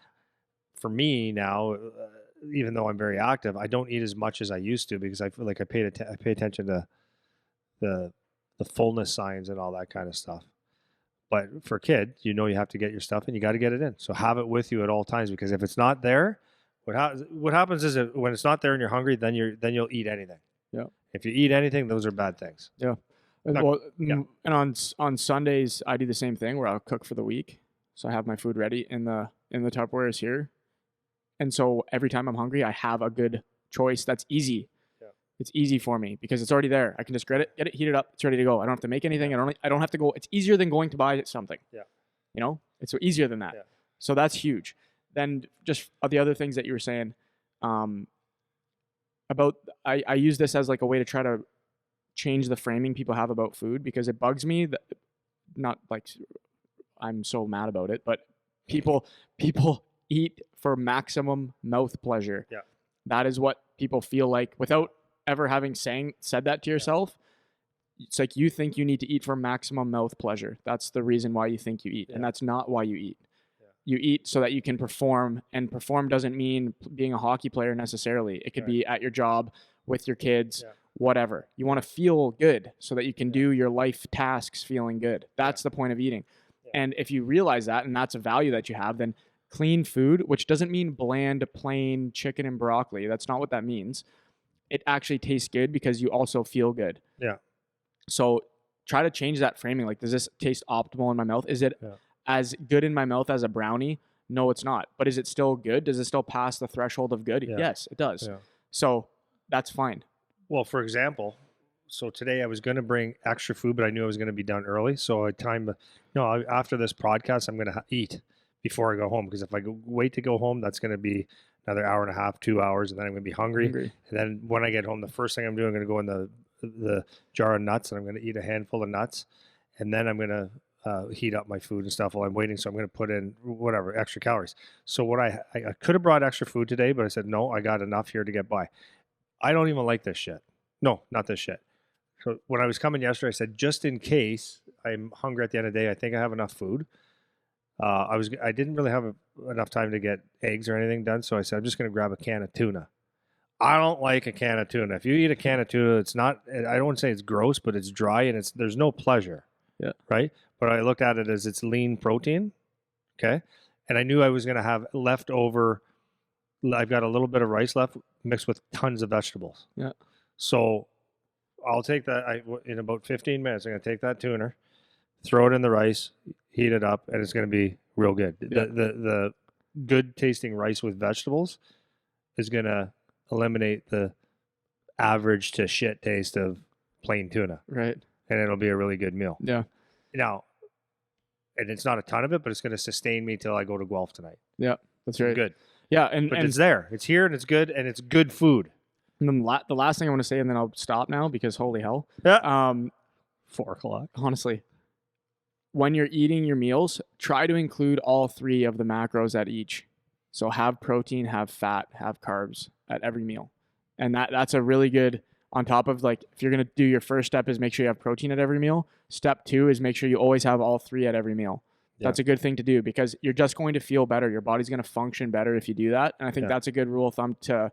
for me now, even though I'm very active, I don't eat as much as I used to because I feel like I pay attention to the fullness signs and all that kind of stuff. But for a kid, you have to get your stuff and you got to get it in. So have it with you at all times, because if it's not there, what happens is that when it's not there and you're hungry, then you'll eat anything. Yeah. If you eat anything, those are bad things. Yeah. And on Sundays, I do the same thing where I'll cook for the week. So I have my food ready in the Tupperwares here. And so every time I'm hungry, I have a good choice that's easy. It's easy for me because it's already there. I can just get it, heat it up. It's ready to go. I don't have to make anything. I don't have to go. It's easier than going to buy something. Yeah. It's easier than that. Yeah. So that's huge. Then just the other things that you were saying about, I use this as like a way to try to change the framing people have about food, because it bugs me that, not like I'm so mad about it, but people eat for maximum mouth pleasure. Yeah. That is what people feel like without ever having said that to yourself. It's like you think you need to eat for maximum mouth pleasure. That's the reason why you think you eat. And that's not why you eat. You eat so that you can perform, and perform doesn't mean being a hockey player necessarily. It could be at your job, with your kids, whatever. You want to feel good so that you can do your life tasks feeling good. That's the point of eating. And if you realize that, and that's a value that you have, then clean food, which doesn't mean bland, plain chicken and broccoli. That's not what that means. It actually tastes good because you also feel good. Yeah. So try to change that framing. Like, does this taste optimal in my mouth? Is it as good in my mouth as a brownie? No, it's not. But is it still good? Does it still pass the threshold of good? Yes, it does. Yeah. So that's fine. Well, for example, so today I was going to bring extra food, but I knew I was going to be done early. So after this podcast, I'm going to eat before I go home, because if I wait to go home, that's going to be another hour and a half, 2 hours, and then I'm going to be hungry. And then when I get home, the first thing I'm doing, I'm going to go in the jar of nuts, and I'm going to eat a handful of nuts, and then I'm going to heat up my food and stuff while I'm waiting. So I'm going to put in whatever extra calories. So what I could have brought extra food today, but I said, no, I got enough here to get by. I don't even like this shit. No, not this shit. So when I was coming yesterday, I said, just in case I'm hungry at the end of the day, I think I have enough food. I didn't really have enough time to get eggs or anything done. So I said, I'm just going to grab a can of tuna. I don't like a can of tuna. If you eat a can of tuna, it's not, I don't want to say it's gross, but it's dry and there's no pleasure. Yeah. Right. But I looked at it as it's lean protein. Okay. And I knew I was going to have leftover. I've got a little bit of rice left mixed with tons of vegetables. Yeah. So I'll take that in about 15 minutes. I'm going to take that tuna, throw it in the rice, heat it up, and it's going to be real good. Yeah. The good tasting rice with vegetables is going to eliminate the average to shit taste of plain tuna. Right. And it'll be a really good meal. Yeah. Now, and it's not a ton of it, but it's going to sustain me till I go to Guelph tonight. Yeah, that's right. Good. Yeah, but it's there. It's here, and it's good, and it's good food. And then the last thing I want to say, and then I'll stop now because holy hell. Yeah. 4 o'clock. Honestly, when you're eating your meals, try to include all 3 of the macros at each. So have protein, have fat, have carbs at every meal. And that's a really good, on top of like, if you're going to do your first step is make sure you have protein at every meal. Step 2 is make sure you always have all 3 at every meal. Yeah. That's a good thing to do because you're just going to feel better. Your body's going to function better if you do that. And I think that's a good rule of thumb to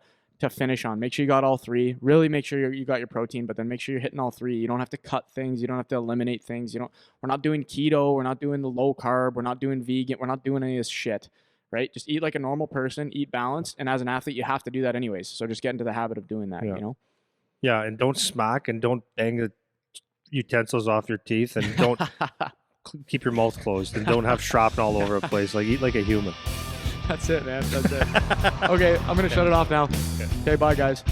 finish on. Make sure you got all 3. Really make sure you got your protein, but then make sure you're hitting all 3. You don't have to cut things. You don't have to eliminate things. We're not doing keto. We're not doing the low carb. We're not doing vegan. We're not doing any of this shit, right? Just eat like a normal person, eat balanced. And as an athlete, you have to do that anyways. So just get into the habit of doing that, Yeah, and don't smack and don't bang the utensils off your teeth and don't keep your mouth closed and don't have shrapnel all over the place. Like eat like a human. That's it, man. That's it. Okay, I'm going to shut it off now. Okay, bye, guys.